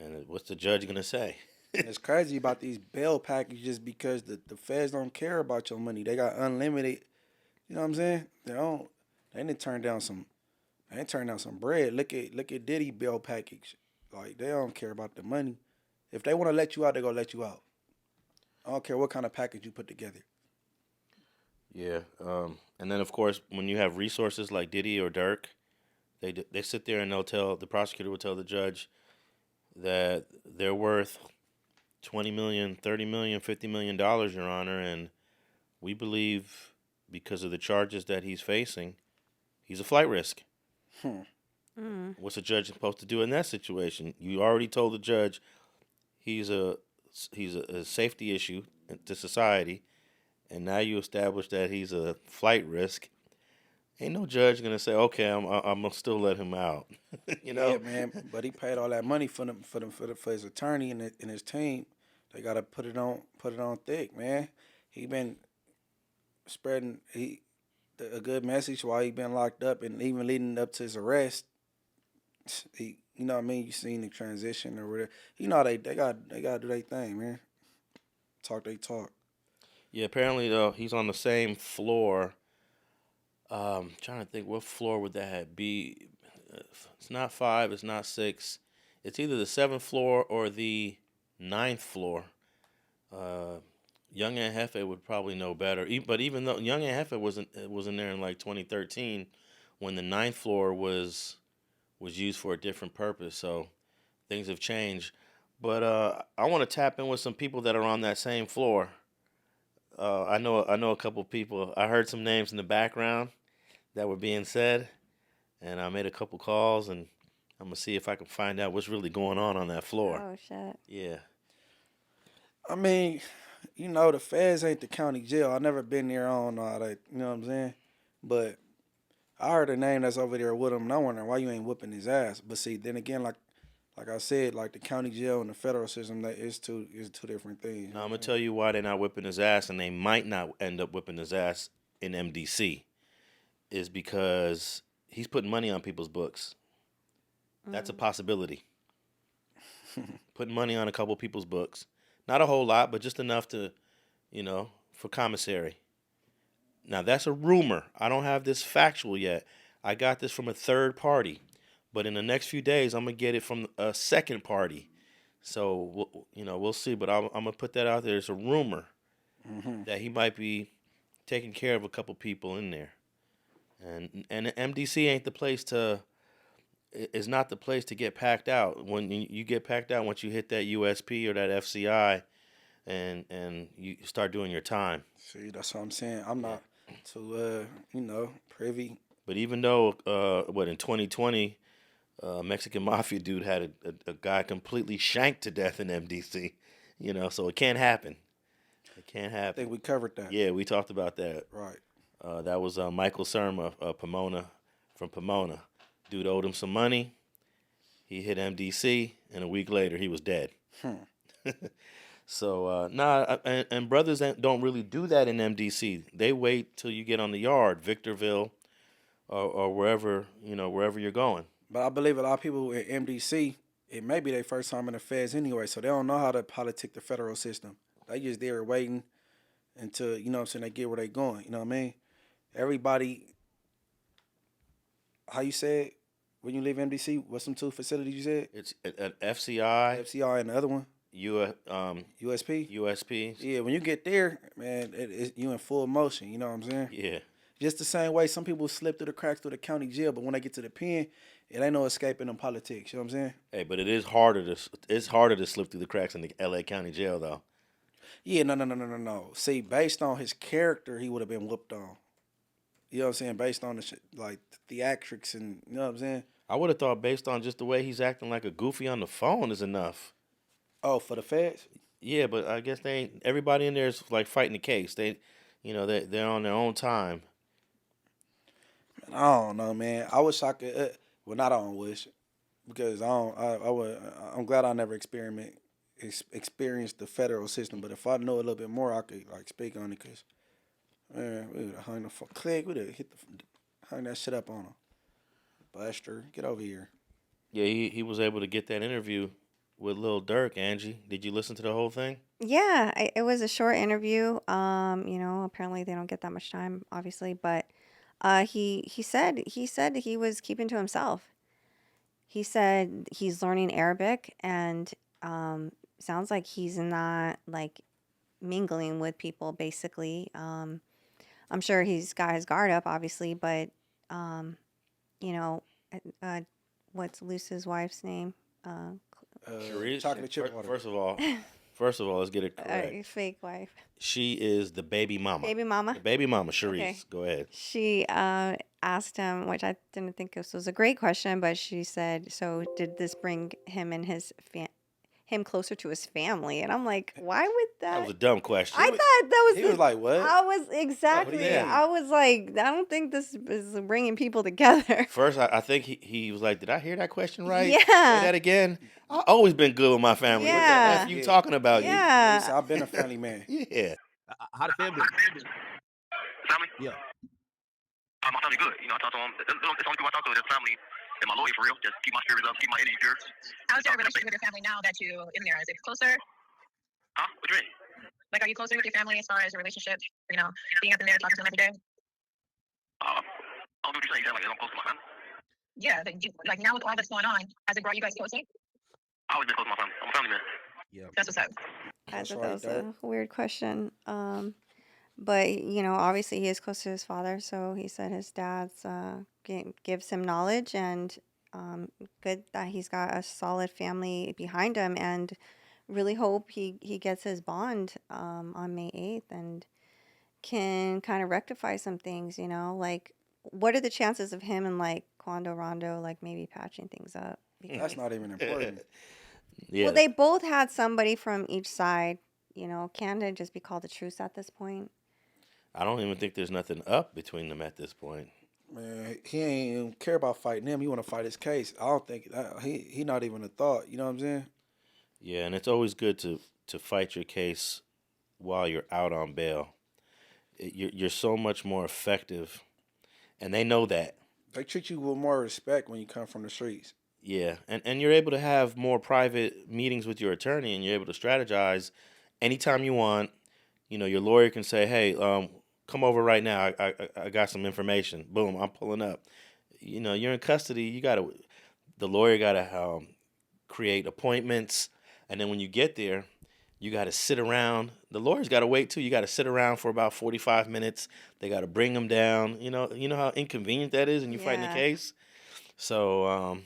And what's the judge going to say? And it's crazy about these bail packages because the feds don't care about your money. They got unlimited. You know what I'm saying? They didn't turn down some. They didn't turn down some bread. Look at Diddy bail package. Like they don't care about the money. If they want to let you out, they gonna let you out. I don't care what kind of package you put together. Yeah. And then of course, when you have resources like Diddy or Durk, they sit there and the prosecutor will tell the judge that they're worth $20 million, $30 million, $50 million, Your Honor, and we believe because of the charges that he's facing, he's a flight risk. What's a judge supposed to do in that situation? You already told the judge he's a safety issue to society, and now you establish that he's a flight risk. Ain't no judge gonna say, okay, I'm gonna still let him out. You know? Yeah, man. But he paid all that money for his attorney and his team. They gotta put it on thick, man. He been spreading a good message while he been locked up, and even leading up to his arrest. You know what I mean? You seen the transition or whatever. You know they gotta do their thing, man. Talk they talk. Yeah, apparently though he's on the same floor. Trying to think, what floor would that be? It's not 5. It's not 6. It's either the 7th floor or the 9th floor. Young and Hefe would probably know better. But even though Young and Hefe wasn't there in like 2013, when the 9th floor was used for a different purpose, so things have changed. But I want to tap in with some people that are on that same floor. I know a couple people. I heard some names in the background that were being said, and I made a couple calls, and I'm gonna see if I can find out what's really going on that floor. Oh shit. Yeah. I mean, you know, the feds ain't the county jail. I never been there on all that. You know what I'm saying? But I heard a name that's over there with him, and I wonder why you ain't whooping his ass. But see, then again, like I said, like the county jail and the federal system, that is two different things. Now I'm gonna tell you why they're not whipping his ass, and they might not end up whipping his ass in MDC, is because he's putting money on people's books. That's a possibility. Putting money on a couple people's books, not a whole lot, but just enough to, for commissary. Now that's a rumor. I don't have this factual yet. I got this from a third party, but in the next few days I'm gonna get it from a second party. So we'll see. But I'm gonna put that out there. It's a rumor that he might be taking care of a couple people in there, and MDC ain't the place to. Is not the place to get packed out. When you get packed out, once you hit that USP or that FCI, and you start doing your time. See, that's what I'm saying. I'm not too privy. But even though in 2020, Mexican mafia dude had a guy completely shanked to death in MDC, so it can't happen. It can't happen. I think we covered that. Yeah, we talked about that. Right. That was Michael Surma from Pomona. Dude owed him some money. He hit MDC, and a week later he was dead. So and brothers don't really do that in MDC. They wait till you get on the yard, Victorville, or wherever you're going. But I believe a lot of people in MDC, it may be their first time in the feds anyway, so they don't know how to politic the federal system. They just there waiting until they get where they going. You know what I mean? Everybody, how you said when you leave MDC? What's some two facilities you said? It's an FCI, and the other one. USP. USP. Yeah, when you get there, man, you in full motion. You know what I'm saying? Yeah. Just the same way some people slip through the cracks through the county jail, but when they get to the pen, it ain't no escaping them politics. You know what I'm saying? Hey, but it's harder to slip through the cracks in the LA County Jail, though. Yeah, no. See, based on his character, he would have been whooped on. You know what I'm saying? Based on the theatrics and, you know what I'm saying? I would have thought based on just the way he's acting like a goofy on the phone is enough. Oh, for the feds? Yeah, but I guess everybody in there is like fighting the case. They're on their own time. I don't know, man. I wish I could. Not I don't wish, because I'm glad I never experienced the federal system. But if I know a little bit more, I could speak on it. Cause man, we would have hung the click. We would have hung that shit up on him. Buster, get over here. Yeah, he was able to get that interview with Lil Durk, Angie. Did you listen to the whole thing? Yeah, it was a short interview. Apparently they don't get that much time, obviously, but he said he was keeping to himself. He said he's learning Arabic, and sounds like he's not like mingling with people. Basically, I'm sure he's got his guard up, obviously, but um, you know, uh, what's Luce's wife's name? Charisse. Chocolate chip water. First of all, let's get it correct. Fake wife, She is the baby mama. baby mama. The baby mama, Charisse. Okay. Go ahead. She asked him, which I didn't think this was a great question, but she said, "So did this bring him and him closer to his family?" And I'm like, "Why would that?" That was a dumb question. I thought that was. He was like, what? I was exactly. What do you mean? I was like, I don't think this is bringing people together. First, I think he was like, "Did I hear that question right? Yeah. Say that again." I always been good with my family. What Yeah. the F you talking about? Yeah. He said, I've been a family man. Yeah. How the family? Family? Yeah. My family good. You know, I talk to them. It's only people I talk to is family and my lawyer for real. Just keep my spirits up, keep my energy pure. How's your relationship with your family now that you're in there? Is it closer? Huh? What you mean? Like, are you closer with your family as far as your relationship? You know, being up in there, talking to them every day? I don't know what you're saying. You sound like I'm close to my family. Yeah, like now with all that's going on, has it brought you guys closer? I always been close to my family. I'm a family man. Yeah. That's what's up. I thought right, that was Dirk. a weird question. But obviously he is close to his father, so he said his dad's gives him knowledge, and good that he's got a solid family behind him, and really hope he gets his bond on May 8th and can kind of rectify some things. Like, what are the chances of him and like Quando Rondo like maybe patching things up? That's not even important. Yeah. Well, they both had somebody from each side. Can it just be called a truce at this point? I don't even think there's nothing up between them at this point. Man, he ain't even care about fighting him. He want to fight his case. I don't think he not even a thought. You know what I'm saying? Yeah, and it's always good to fight your case while you're out on bail. You're so much more effective, and they know that. They treat you with more respect when you come from the streets. Yeah, and you're able to have more private meetings with your attorney, and you're able to strategize anytime you want. Your lawyer can say, "Hey, come over right now. I got some information." Boom, I'm pulling up. You're in custody. The lawyer gotta create appointments, and then when you get there, you gotta sit around. The lawyer's gotta wait too. You gotta sit around for about 45 minutes. They gotta bring them down. You know how inconvenient that is, and you're fighting the Yeah. case. So,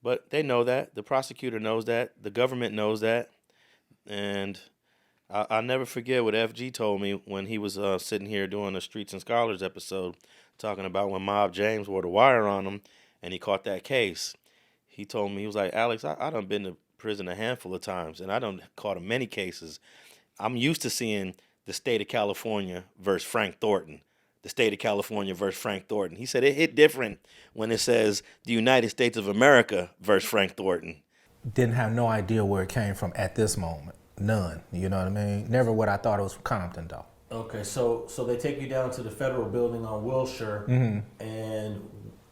but they know that. The prosecutor knows that. The government knows that, and I'll never forget what FG told me when he was sitting here doing a Streets and Scholars episode, talking about when Mob James wore the wire on him and he caught that case. He told me, he was like, "Alex, I done been to prison a handful of times, and I done caught in many cases. I'm used to seeing the state of California versus Frank Thornton. The state of California versus Frank Thornton." He said it hit different when it says the United States of America versus Frank Thornton. Didn't have no idea where it came from at this moment. None. You know what I mean? Never what I thought it was from Compton, though. Okay, so they take you down to the federal building on Wilshire, and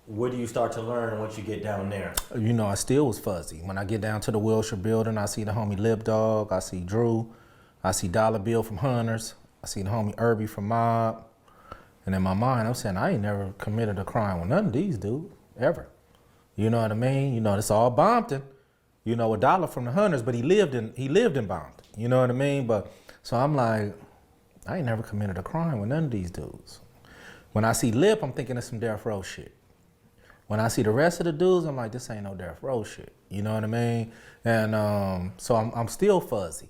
what do you start to learn once you get down there? I still was fuzzy. When I get down to the Wilshire building, I see the homie Lip Dog, I see Drew, I see Dollar Bill from Hunters, I see the homie Irby from Mob. And in my mind, I'm saying, I ain't never committed a crime with none of these dudes, ever. You know what I mean? It's all Bompton. A Dollar from the Hunters, but he lived in Bompton. You know what I mean? But so I'm like, I ain't never committed a crime with none of these dudes. When I see Lip, I'm thinking of some Death Row shit. When I see the rest of the dudes, I'm like, this ain't no Death Row shit. You know what I mean? And so I'm still fuzzy.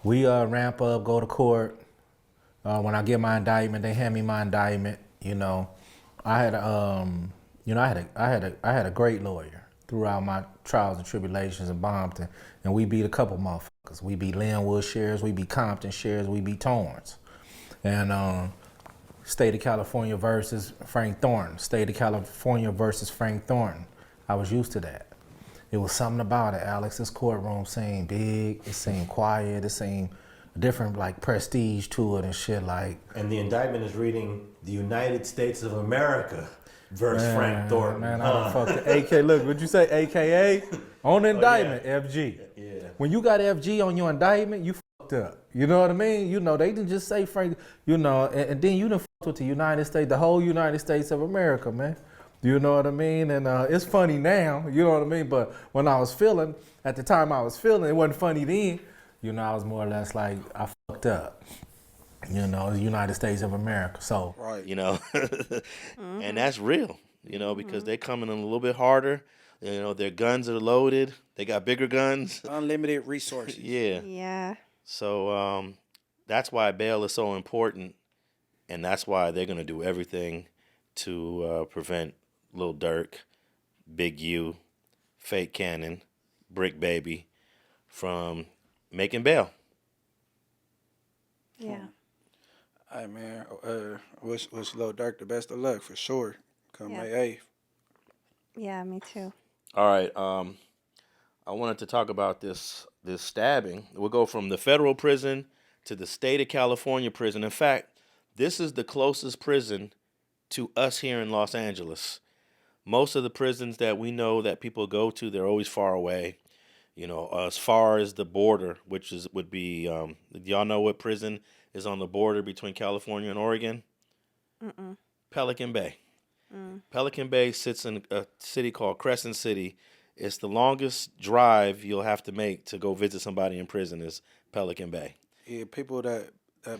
We ramp up, go to court. When I get my indictment, they hand me my indictment. I had a great lawyer throughout my trials and tribulations in Bompton, and we beat a couple motherfuckers. We beat Linwood Shares, we beat Compton Shares, we beat Torrance. And State of California versus Frank Thornton, State of California versus Frank Thornton. I was used to that. It was something about it, Alex. This courtroom seemed big, it seemed quiet, it seemed different like prestige to it and shit like. And the indictment is reading the United States of America versus Frank Thornton. Man, I done fucked the AK. Look, what'd you say? AKA on indictment, FG. Yeah. When you got FG on your indictment, you fucked up. You know what I mean? You know, they didn't just say Frank, you know, and then you done fucked with the United States, the whole United States of America, man. You know what I mean? And it's funny now, you know what I mean? But when I was feeling, at the time I was feeling, it wasn't funny then. You know, I was more or less like, I fucked up. You know, the United States of America. So, Right. You know, and that's real, you know, because they're coming in a little bit harder. You know, their guns are loaded. They got bigger guns. Unlimited resources. Yeah. Yeah. So that's why bail is so important, and that's why they're going to do everything to prevent Lil Durk, Big U, Fake Cannon, Brick Baby from making bail. Yeah. Hey, man, wish Lil Durk the best of luck for sure. Come Yeah. May 8th. Yeah, me too. All right. I wanted to talk about this stabbing. We'll go from the federal prison to the state of California prison. In fact, this is the closest prison to us here in Los Angeles. Most of the prisons that we know that people go to, they're always far away. You know, as far as the border, which would be, y'all know what prison is on the border between California and Oregon? Mm-mm. Pelican Bay. Mm. Pelican Bay sits in a city called Crescent City. It's the longest drive you'll have to make to go visit somebody in prison is Pelican Bay. Yeah, people that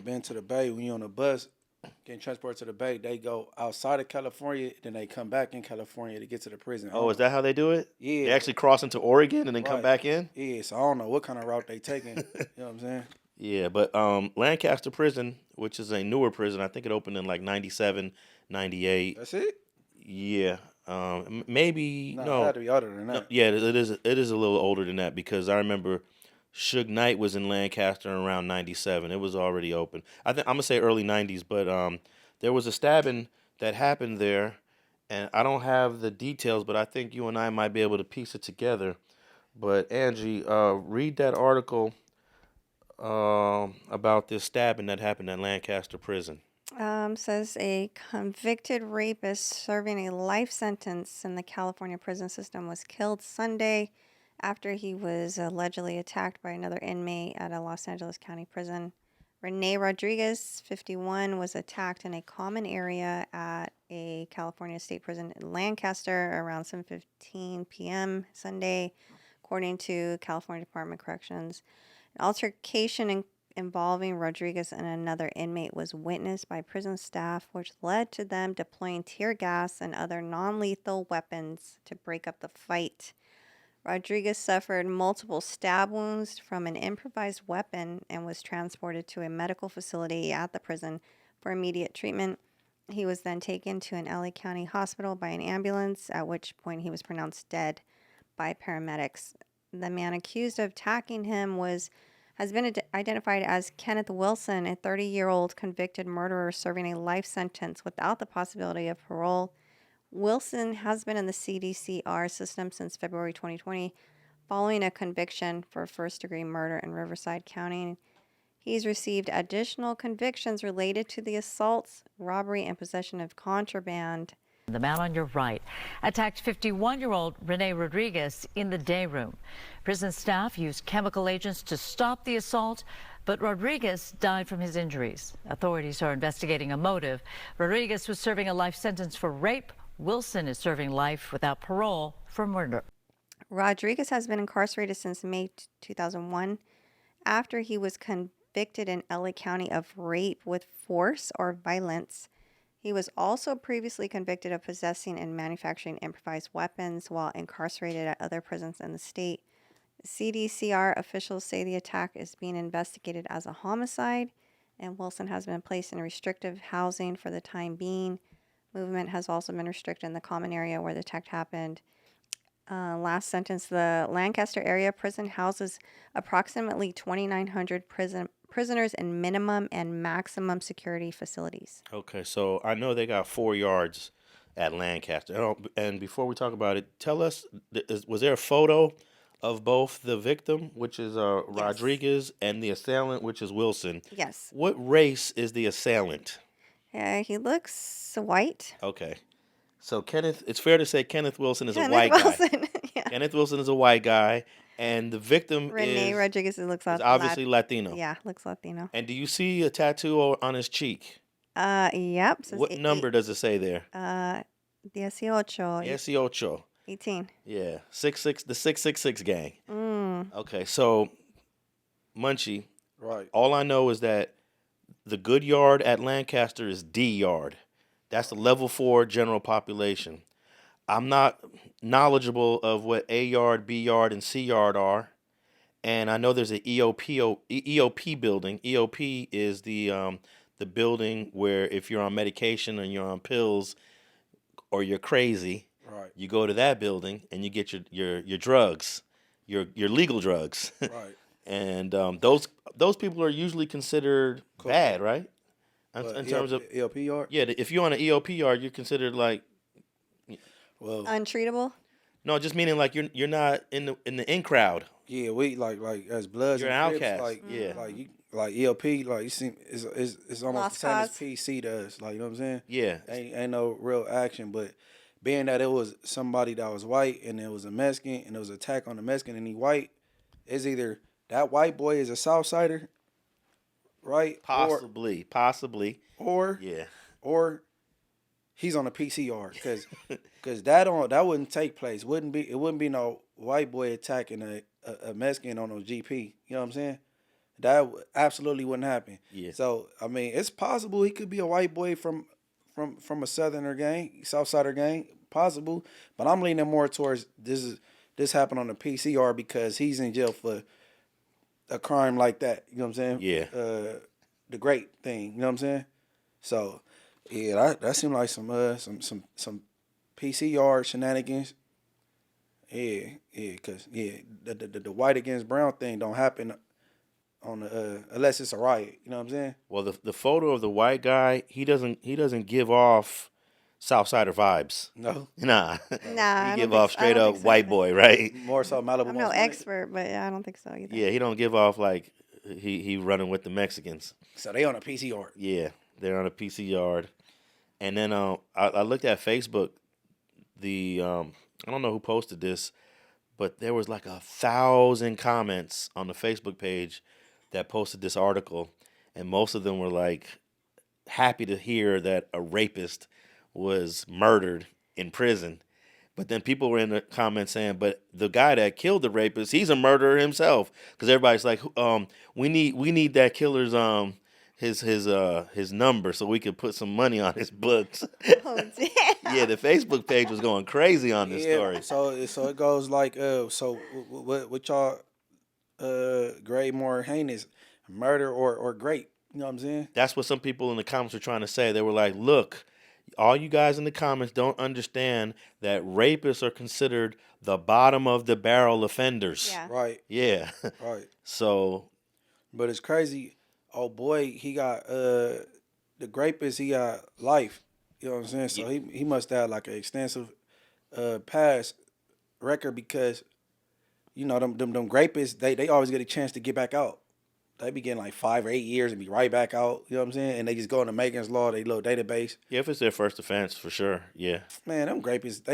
been to the Bay, when you're on a bus, getting transported to the Bay, they go outside of California, then they come back in California to get to the prison. Oh, is that how they do it? Yeah. They actually cross into Oregon and then come Right. back in? Yeah, so I don't know what kind of route they taking. You know what I'm saying? Yeah, but Lancaster Prison, which is a newer prison, I think it opened in like 97, 98. That's it? Yeah. Maybe, No, no. it had to be older than that. No, yeah, it is a little older than that because I remember Suge Knight was in Lancaster around 97. It was already open. I'm going to say early 90s, but there was a stabbing that happened there, and I don't have the details, but I think you and I might be able to piece it together. But Angee, read that article about this stabbing that happened at Lancaster Prison. Says a convicted rapist serving a life sentence in the California prison system was killed Sunday after he was allegedly attacked by another inmate at a Los Angeles County prison. Rene Rodriguez, 51, was attacked in a common area at a California state prison in Lancaster around 7:15 p.m. Sunday, according to California Department of Corrections. An altercation involving Rodriguez and another inmate was witnessed by prison staff, which led to them deploying tear gas and other non-lethal weapons to break up the fight. Rodriguez suffered multiple stab wounds from an improvised weapon and was transported to a medical facility at the prison for immediate treatment. He was then taken to an LA County hospital by an ambulance, at which point he was pronounced dead by paramedics. The man accused of attacking him has been identified as Kenneth Wilson, a 30-year-old convicted murderer serving a life sentence without the possibility of parole. Wilson has been in the CDCR system since February 2020, following a conviction for first-degree murder in Riverside County. He's received additional convictions related to the assaults, robbery, and possession of contraband. The man on your right attacked 51-year-old Rene Rodriguez in the day room. Prison staff used chemical agents to stop the assault, but Rodriguez died from his injuries. Authorities are investigating a motive. Rodriguez was serving a life sentence for rape. Wilson is serving life without parole for murder. Rodriguez has been incarcerated since May 2001 after he was convicted in LA County of rape with force or violence. He was also previously convicted of possessing and manufacturing improvised weapons while incarcerated at other prisons in the state. CDCR officials say the attack is being investigated as a homicide, and Wilson has been placed in restrictive housing for the time being. Movement has also been restricted in the common area where the attack happened. Last sentence, the Lancaster area prison houses approximately 2,900 prisoners in minimum and maximum security facilities. Okay, so I know they got 4 yards at Lancaster. And before we talk about it, tell us, was there a photo of both the victim, which is Rodriguez, and the assailant, which is Wilson? Yes. What race is the assailant? He looks white. Okay. So Kenneth, it's fair to say Kenneth Wilson is a Kenneth white Wilson. guy. Yeah. Kenneth Wilson is a white guy, and the victim Renee Rodriguez looks is obviously Latino. Yeah, looks Latino. And do you see a tattoo on his cheek? Yep. Says What number does it say there? 18. 18. Yeah, 66. The 666 gang. Mm. Okay, so Munchie. Right. All I know is that the good yard at Lancaster is D yard. That's the level 4 general population. I'm not knowledgeable of what A yard, B yard, and C yard are. And I know there's an EOP building. EOP is the building where if you're on medication and you're on pills or you're crazy, right, you go to that building and you get your drugs, your legal drugs. Right. And those people are usually considered bad, right? In terms of EOP yard. Yeah, if you're on an EOP yard, you're considered like untreatable. No, just meaning like you're not in the in crowd. Yeah, we like as Bloods. You're and an Crips, outcast. Like Yeah. like EOP. Like you seem it's almost Lost the same as cause. PC does. Like you know what I'm saying? Yeah. Ain't no real action, but being that it was somebody that was white and it was a Mexican and it was an attack on the Mexican and he white, it's either that white boy is a Southsider, right? Possibly. Or yeah. Or he's on a PCR because that wouldn't take place. It wouldn't be no white boy attacking a Mexican on a GP. You know what I'm saying? That absolutely wouldn't happen. Yeah. So I mean, it's possible he could be a white boy from a Southerner gang, Southsider gang, possible. But I'm leaning more towards this happened on the PCR because he's in jail for a crime like that. You know what I'm saying? Yeah. The great thing. You know what I'm saying? So yeah, that seemed like some PCR shenanigans. Yeah, cause the white against brown thing don't happen on unless it's a riot. You know what I'm saying? Well, the photo of the white guy, he doesn't give off Southsider vibes. No. Nah, he give off straight up white boy, right? More so Malibu. I'm no expert, but I don't think so either. Yeah, he don't give off like he running with the Mexicans. So they on a PCR. Yeah, they're on a PC yard. And then I looked at Facebook. I don't know who posted this, but there was like 1,000 comments on the Facebook page that posted this article, and most of them were like happy to hear that a rapist was murdered in prison. But then people were in the comments saying, but the guy that killed the rapist, he's a murderer himself. Because everybody's like, we need that killer's his number so we could put some money on his books. Oh, damn. Yeah, the Facebook page was going crazy on this story. So it goes like so what y'all grade more heinous, murder or grape? You know what I'm saying? That's what some people in the comments were trying to say. They were like, look, all you guys in the comments don't understand that rapists are considered the bottom of the barrel offenders. Yeah. Right. Yeah. Right. So. But it's crazy. Oh boy, he got the rapist. He got life. You know what I'm saying? So he must have like an extensive past record because you know them rapists. They always get a chance to get back out. They be getting like 5 or 8 years and be right back out. You know what I'm saying? And they just go into Megan's Law, they little database. Yeah, if it's their first offense, for sure. Yeah. Man, them rapists,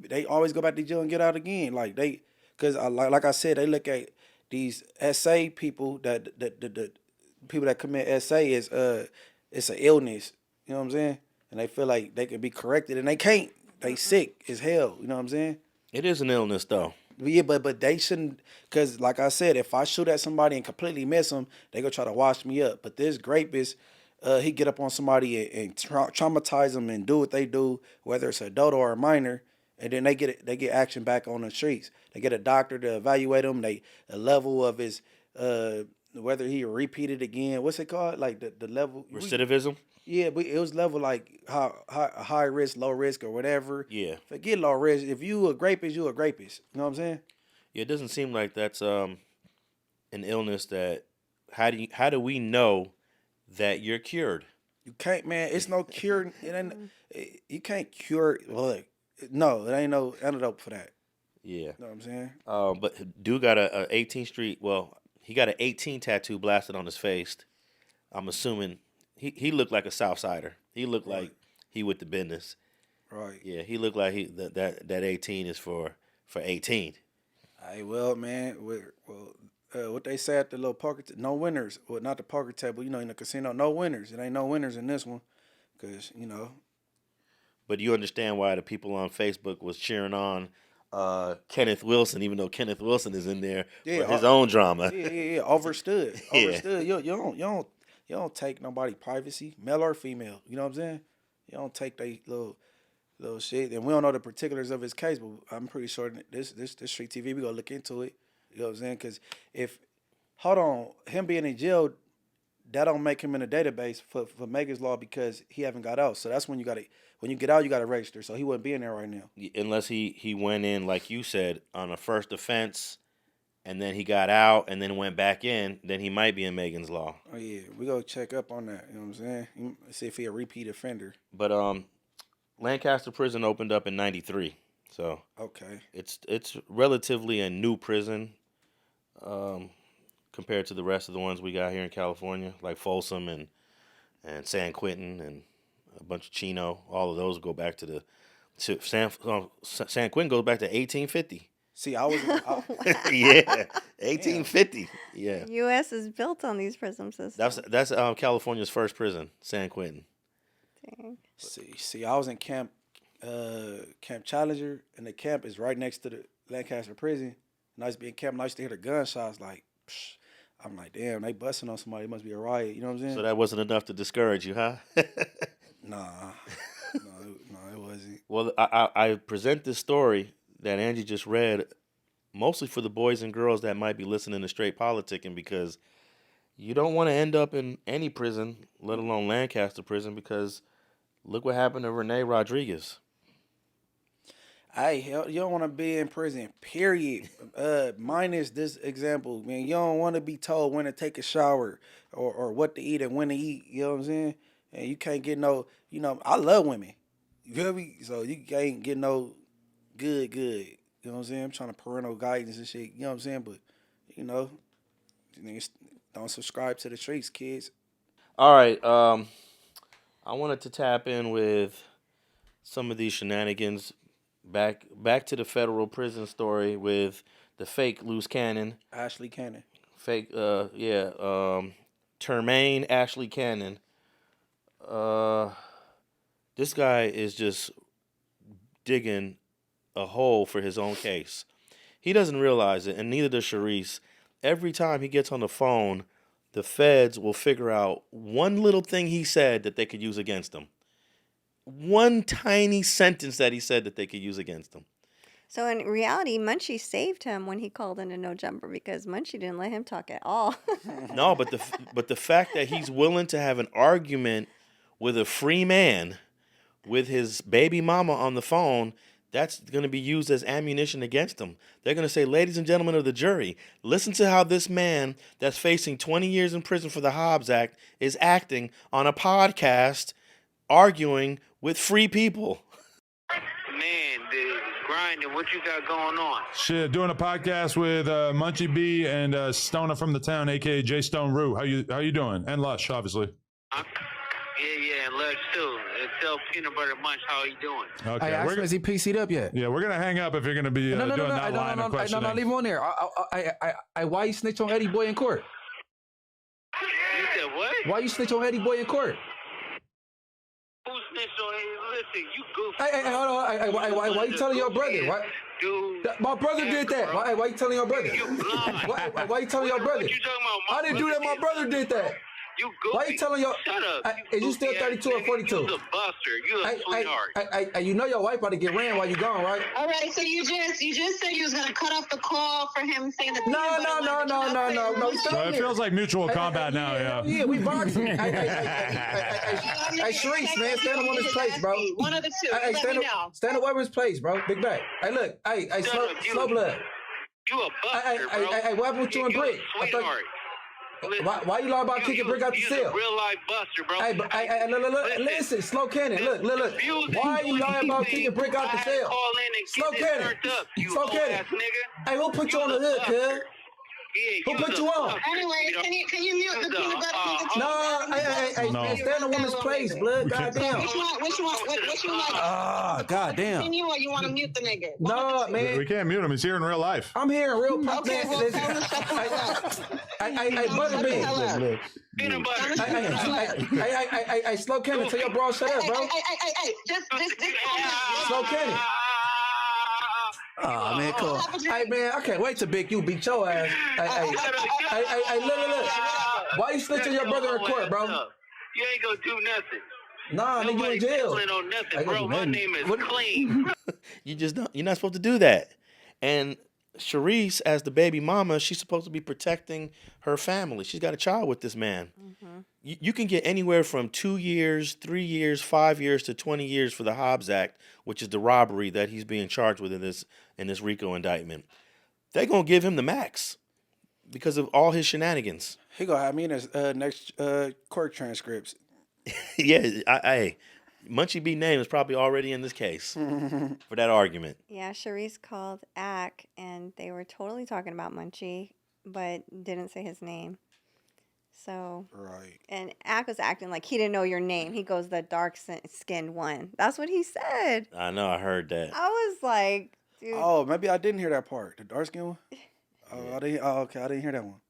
they always go back to jail and get out again. Like because like I said, they look at these SA people that the people that commit SA is it's an illness. You know what I'm saying? And they feel like they can be corrected and they can't. They sick as hell. You know what I'm saying? It is an illness though. Yeah, but they shouldn't, because like I said, if I shoot at somebody and completely miss them, they go try to wash me up. But this rapist, he get up on somebody and traumatize them and do what they do, whether it's an adult or a minor, and then they get action back on the streets. They get a doctor to evaluate them. A level of his whether he repeat it again. What's it called? Like the level recidivism. Yeah, but it was level like high risk, low risk, or whatever. Yeah. Forget low risk. If you a rapist, you a rapist. You know what I'm saying? Yeah, it doesn't seem like that's an illness that. How do we know that you're cured? You can't, man. It's no cure. It ain't. You can't cure. Look, no, it ain't no antidote for that. Yeah. You know what I'm saying? But dude got a 18th Street. Well, he got an 18 tattoo blasted on his face. I'm assuming. He looked like a Southsider. He looked like he with the business. Right. Yeah, he looked like that 18 is for 18. Hey, well, man, what they say at the little poker, no winners. Well, not the poker table, in the casino, no winners. It ain't no winners in this one, because But you understand why the people on Facebook was cheering on Kenneth Wilson, even though Kenneth Wilson is in there for his own drama. Yeah. Overstood. Overstood. You don't take nobody privacy, male or female. You know what I'm saying? You don't take they little shit. And we don't know the particulars of his case, but I'm pretty sure this Street TV, we gonna look into it. You know what I'm saying? Because him being in jail, that don't make him in a database for Megan's Law because he haven't got out. So that's when when you get out, you got to register. So he wouldn't be in there right now. Unless he went in, like you said, on a first offense, and then he got out and then went back in, then he might be in Megan's Law. Oh, yeah. We go check up on that. You know what I'm saying? See if he a repeat offender. But Lancaster prison opened up in 93. So okay, it's relatively a new prison compared to the rest of the ones we got here in California, like Folsom and San Quentin and a bunch of Chino. All of those go back to San Quentin goes back to 1850. See, I was yeah, 1850. Yeah, The U.S. is built on these prison systems. that's California's first prison, San Quentin. Dang. See, I was in Camp Challenger, and the camp is right next to the Lancaster prison. And I used to be in camp, and I used to hear the gunshots. Like, I'm like, damn, they busting on somebody. It must be a riot. You know what I'm saying? So that wasn't enough to discourage you, huh? Nah, it wasn't. Well, I present this story that Angee just read mostly for the boys and girls that might be listening to Straight Politicking, because you don't want to end up in any prison, let alone Lancaster prison, because look what happened to Renee Rodriguez. Hey, hell, you don't want to be in prison, period. Minus this example, man. You don't want to be told when to take a shower or what to eat and when to eat. You know what I'm saying? And you can't get no, I love women. You feel me? So you can't get no good. You know what I'm saying? I'm trying to parental guidance and shit. You know what I'm saying? But, niggas don't subscribe to the streets, kids. All right. I wanted to tap in with some of these shenanigans. Back to the federal prison story with the fake Luce Cannon. Ashley Cannon. Fake, Termaine Ashley Cannon. This guy is just digging a hole for his own case. He doesn't realize it, and neither does Charisse. Every time he gets on the phone, the feds will figure out one little thing he said that they could use against him. One tiny sentence that he said that they could use against him. So in reality, Munchie saved him when he called into No Jumper, because Munchie didn't let him talk at all. No, but the fact that he's willing to have an argument with a free man, with his baby mama on the phone, that's going to be used as ammunition against him. They're going to say, ladies and gentlemen of the jury, listen to how this man that's facing 20 years in prison for the Hobbs Act is acting on a podcast arguing with free people. Man, the grinding, what you got going on? Shit, doing a podcast with Munchie B and Stoner from the town, aka J Stone Rue. How you doing? And Lush, obviously. Yeah, and Lush too. Tell Peanut Butter Munch how he doing. Okay, Hey, ask him, is he PC'd up yet? yeah, we're gonna hang up if you're gonna be doing that line of questioning. No, leave him on there. Why you snitch on Eddie Boy in court? You said what? Why you snitch on Eddie Boy in court? Who snitched on him? Listen, you goofy. Hey, hold on. Why you telling your brother? Why? Dude, My brother did that. Why you telling your brother? you blind. Why you telling your brother? What you talking about? I didn't do that. My brother did that. You goofy. Why you telling your? Shut up. Is you still 32 or 42? You a buster. You a sweetheart. You know your wife about to get ran while you gone, right? All right, so you just said you was gonna cut off the call for him saying that. No. It feels like mutual combat now. Yeah. Yeah, we boxing. Hey, Charisse, man, stand up on his place, bro. One of the two. Hey, stand up over his place, bro. Big back. Hey, look. Hey, slow blood. You a buster, bro. Hey, what happened with you and Brick? Sweetheart. Why you lie about kicking Brick out the cell? You're a real life buster, bro. Hey, look, listen, Slow Cannon, look. Why you lying about kicking Brick out the cell? Slow Cannon. Hey, we'll put you on the hood, cuz. Who put you on? Anyway, can you mute the peanut butter nigga? No, hey, stay in a woman's place, blood. Goddamn. Which one like? Ah, goddamn. Continue or you want to mute the nigga? No, man. We can't mute him. He's here in real life. I'm here in real life. Okay, well, tell him to shut the fuck up. Hey, Butterbean. Peanut butter. Hey, Slow Cannon, tell your bro shut up, bro. Hey, just Slow Cannon. Oh man, cool. Hey man, I can't wait to Big U beat your ass. Hey, look. Why you snitching your brother in court, bro? You ain't gonna do nothing. Nah, nigga, you in jail. On nothing, bro. My name is clean. You just don't. You're not supposed to do that. And Charisse, as the baby mama, she's supposed to be protecting her family. She's got a child with this man. Mm-hmm. You can get anywhere from 2 years, 3 years, 5 years to 20 years for the Hobbs Act, which is the robbery that he's being charged with in this RICO indictment. They're gonna give him the max because of all his shenanigans. He gonna have me in his next court transcripts. Yeah, Munchie B name is probably already in this case for that argument. Yeah, Charisse called Ack, and they were totally talking about Munchie, but didn't say his name. So, right. And Ack was acting like he didn't know your name. He goes, the dark-skinned one. That's what he said. I know, I heard that. I was like, dude. Oh, maybe I didn't hear that part. The dark-skinned one? Okay, I didn't hear that one.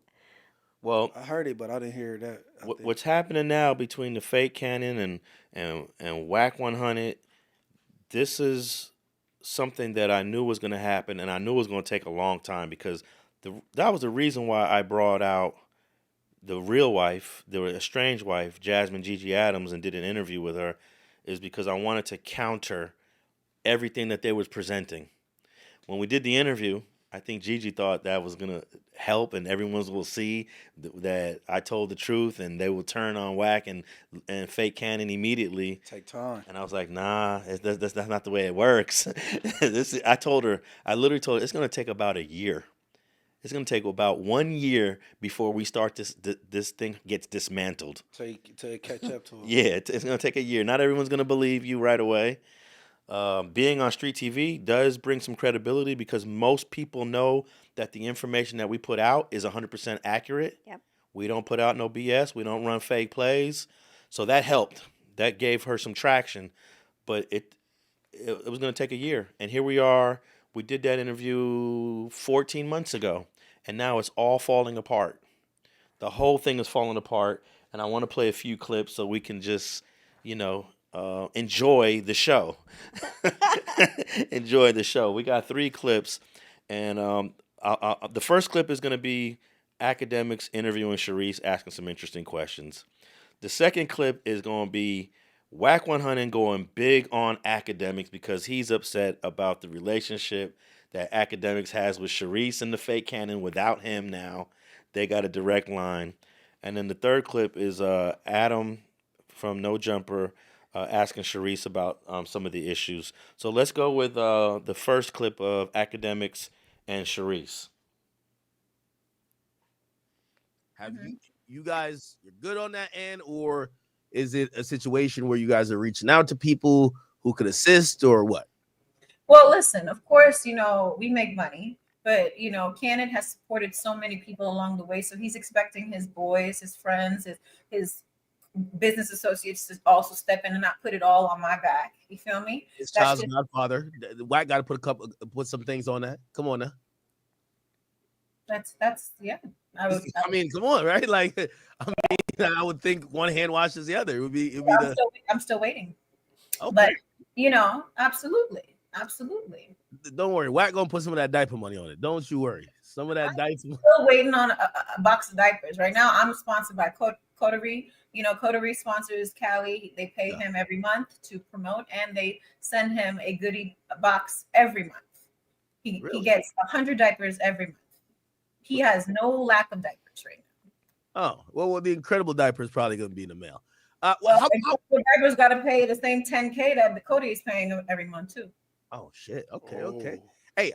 Well, I heard it, but I didn't hear that. What's happening now between the fake Cannon and Wack100? This is something that I knew was going to happen, and I knew it was going to take a long time because that was the reason why I brought out the real wife, the estranged wife, Jasmine Gigi Adams, and did an interview with her, is because I wanted to counter everything that they was presenting. When we did the interview, I think Gigi thought that was going to help and everyone will see that I told the truth and they will turn on Wack and fake Cannon immediately. Take time. And I was like, nah, that's not the way it works. I literally told her, it's going to take about a year. It's going to take about 1 year before we start this thing gets dismantled. To catch up to it. Yeah, it's going to take a year. Not everyone's going to believe you right away. Being on StreetTV does bring some credibility because most people know that the information that we put out is 100% accurate. Yep. We don't put out no BS. We don't run fake plays. So that helped. That gave her some traction. But it was going to take a year. And here we are. We did that interview 14 months ago. And now it's all falling apart. The whole thing is falling apart. And I want to play a few clips so we can just, enjoy the show. Enjoy the show. We got 3 clips, and the first clip is going to be Akademiks interviewing Charisse, asking some interesting questions. The second clip is going to be Wack100 going big on Akademiks because he's upset about the relationship that Akademiks has with Charisse and the fake Cannon. Without him now, they got a direct line. And then the third clip is Adam from No Jumper asking Charisse about some of the issues. So let's go with the first clip of Akademiks and Charisse. Have you guys, you're good on that end, or is it a situation where you guys are reaching out to people who could assist, or what? Well, listen, of course, we make money, but, Cannon has supported so many people along the way. So he's expecting his boys, his friends, his business associates to also step in and not put it all on my back. You feel me? His child's godfather. Wack got to put some things on that. Come on now. That's yeah. I mean, come on, right? Like, I would think one hand washes the other. I'm still waiting. Okay. But absolutely. Don't worry, Wack gonna put some of that diaper money on it. Don't you worry. Some of that diaper. Still waiting on a box of diapers. Right now, I'm sponsored by Coterie. Coterie sponsors Cali. They pay him every month to promote, and they send him a goodie box every month. He gets 100 diapers every month. He has no lack of diapers right now. Oh, well, the incredible diaper is probably going to be in the mail. The diapers got to pay the same $10K that the Cody is paying every month too. Oh shit! Okay. Hey,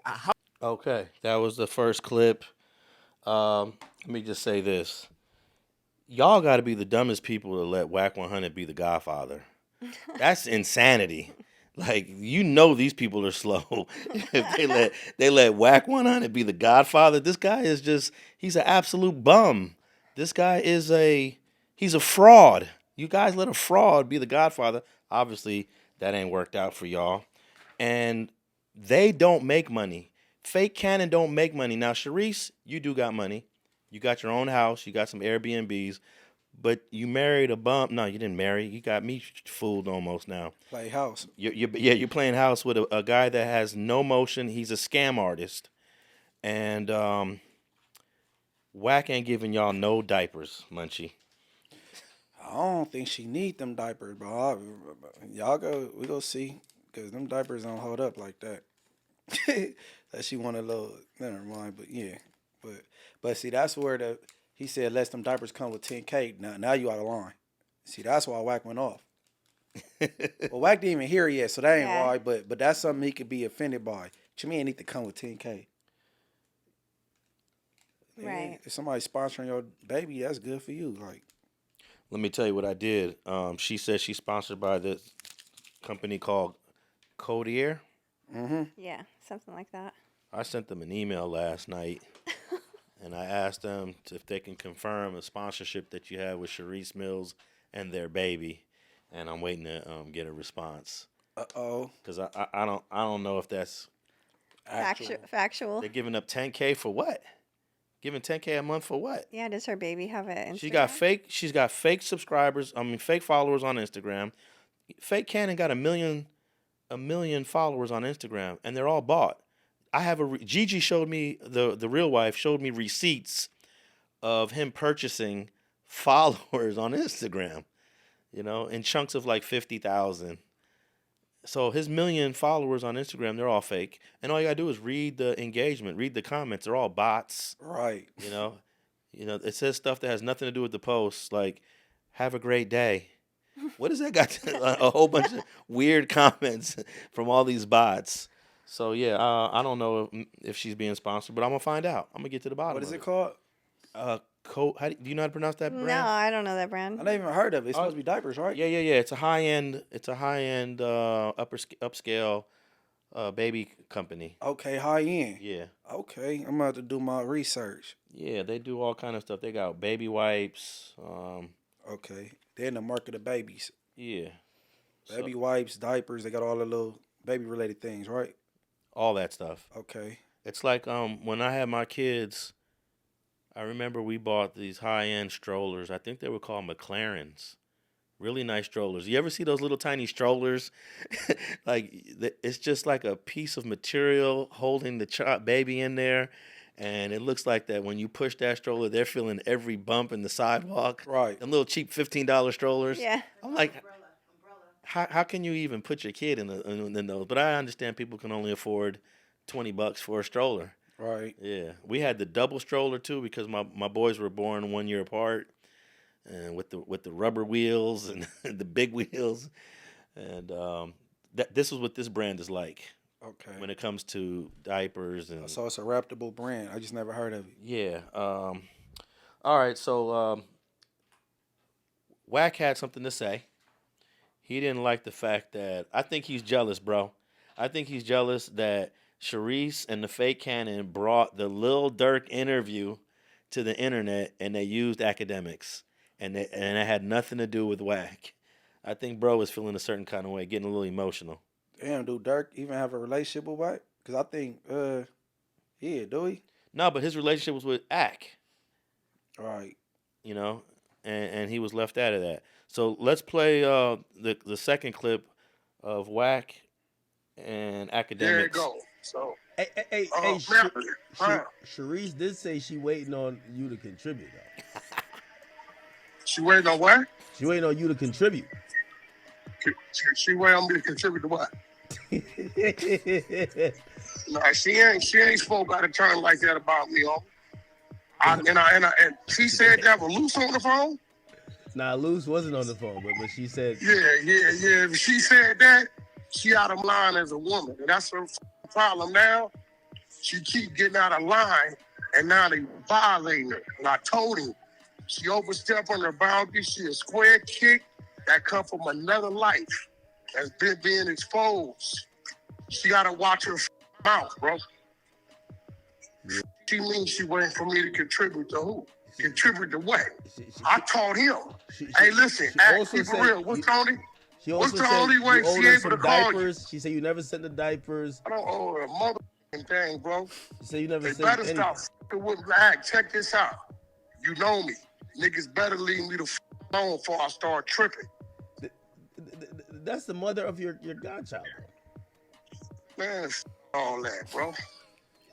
okay, that was the first clip. Let me just say this: y'all got to be the dumbest people to let Wack100 be the godfather. That's insanity. Like, you know, these people are slow. If they let Wack100 be the godfather. This guy is he's an absolute bum. This guy is he's a fraud. You guys let a fraud be the godfather. Obviously, that ain't worked out for y'all. And they don't make money. Fake Cannon don't make money. Now, Charisse, you do got money. You got your own house. You got some Airbnbs. But you married a bum. No, you didn't marry. You got me fooled almost now. Play house. You're playing house with a guy that has no motion. He's a scam artist. And Wack ain't giving y'all no diapers, Munchie. I don't think she need them diapers, bro. We go see, because them diapers don't hold up like that. That she want a little, never mind, but yeah. But see, that's where he said, let them diapers come with 10K. Now you out of line. See, that's why Wack went off. Well, Wack didn't even hear it yet, so that ain't why, but that's something he could be offended by. What you mean need to come with 10K? Right. If somebody's sponsoring your baby, that's good for you. Like, let me tell you what I did. She said she's sponsored by this company called Codier. Yeah, something like that. I sent them an email last night, and I asked them if they can confirm a sponsorship that you have with Charisse Mills and their baby, and I'm waiting to get a response. Because I don't know if that's factual. They're giving up 10K for what? Giving 10K a month for what? Yeah, does her baby have an Instagram? She's got fake subscribers. Fake followers on Instagram. Fake Cannon got a million followers on Instagram, and they're all bought. I have Gigi showed me, the real wife showed me receipts of him purchasing followers on Instagram, in chunks of like 50,000. So his million followers on Instagram, they're all fake. And all you gotta do is read the engagement, read the comments. They're all bots. Right. It says stuff that has nothing to do with the posts, like, have a great day. What does that got to, a whole bunch of weird comments from all these bots. So yeah, I don't know if she's being sponsored, but I'm gonna find out. I'm gonna get to the bottom. What is it called? Do you know how to pronounce that brand? No, I don't know that brand. I never even heard of it. It's supposed to be diapers, right? Yeah. It's a high end upscale baby company. Okay, high end. Yeah. Okay, I'm gonna have to do my research. Yeah, they do all kind of stuff. They got baby wipes. Okay, they're in the market of babies. Yeah. Baby wipes, diapers. They got all the little baby related things, right? All that stuff. Okay. It's like when I had my kids, I remember we bought these high-end strollers. I think they were called McLarens. Really nice strollers. You ever see those little tiny strollers? It's just like a piece of material holding the baby in there. And it looks like that when you push that stroller, they're feeling every bump in the sidewalk. Right. And little cheap $15 strollers. Yeah. I'm like, how can you even put your kid in those? But I understand people can only afford $20 for a stroller. Right. Yeah. We had the double stroller too because my boys were born 1 year apart, and with the rubber wheels and the big wheels, and this is what this brand is like. Okay. When it comes to diapers and so it's a reputable brand. I just never heard of it. Yeah. All right. So Wack had something to say. He didn't like the fact that I think he's jealous, bro. I think he's jealous that Charisse and the fake Cannon brought the Lil Durk interview to the internet and they used Akademiks and it had nothing to do with Wack. I think bro is feeling a certain kind of way, getting a little emotional. Damn, do Durk even have a relationship with Wack? Because I think, yeah, do he? No, but his relationship was with Ak. Right. And he was left out of that. So let's play the second clip of Wack and Akademiks. There you go. So, hey, Charisse did say she waiting on you to contribute, though. She waiting on what? She waiting on you to contribute. She waiting on me to contribute to what? No, she ain't spoke out of turn like that about me, and she said that with Luce on the phone. Nah, Luce wasn't on the phone, but she said. Yeah. If she said that, she out of line as a woman, and that's her problem now. She keep getting out of line, and now they violating her. And I told him, she overstepped on her boundaries. She a square kick that come from another life. that's been being exposed. She gotta watch her mouth, bro. She means she waiting for me to contribute to who? Contribute to what? I taught him. Hey, listen, keep it real. What's Tony? She also What's the said only way you owed she her able some to call you? diapers. She said you never sent the diapers. I don't owe her a motherfucking thing, bro. She said you never They sent better anything. stop f***ing with me. Check this out. You know me. Niggas better leave me the f*** alone before I start tripping. That's the mother of your godchild. Man, all that, bro.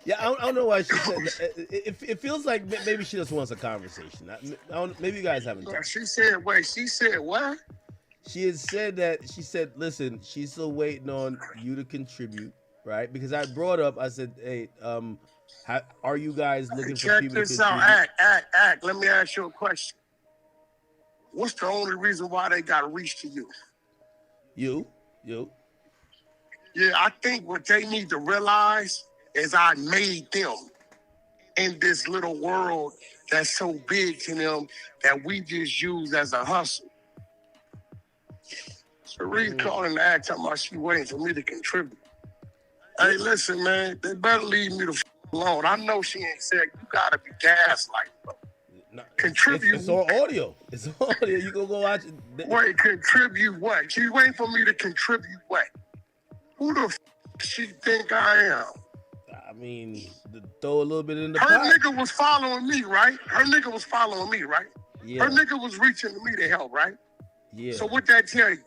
Yeah, I don't know why she said that. It feels like maybe she just wants a conversation. Maybe you guys haven't talked. She said, wait, she said what? She had said that, she said, listen, she's still waiting on you to contribute, right? Because I brought up, I said, hey, are you guys looking for Check people to this contribute? out. Act. Let me ask you a question. What's the only reason why they got to reach to you? You. Yeah, I think what they need to realize is I made them in this little world that's so big to them that we just use as a hustle. Charisse calling to act talking about she waiting for me to contribute. Hey, listen, man, they better leave me the f alone. I know she ain't said you gotta be gaslighting, bro. No, contribute. It's on audio. It's on audio. You go watch it. Wait, contribute what? She waiting for me to contribute what? Who the f she think I am? I mean, throw a little bit in the Her pot. nigga was following me, right? Yeah. Her nigga was reaching to me to help, right? Yeah. So what that tell you?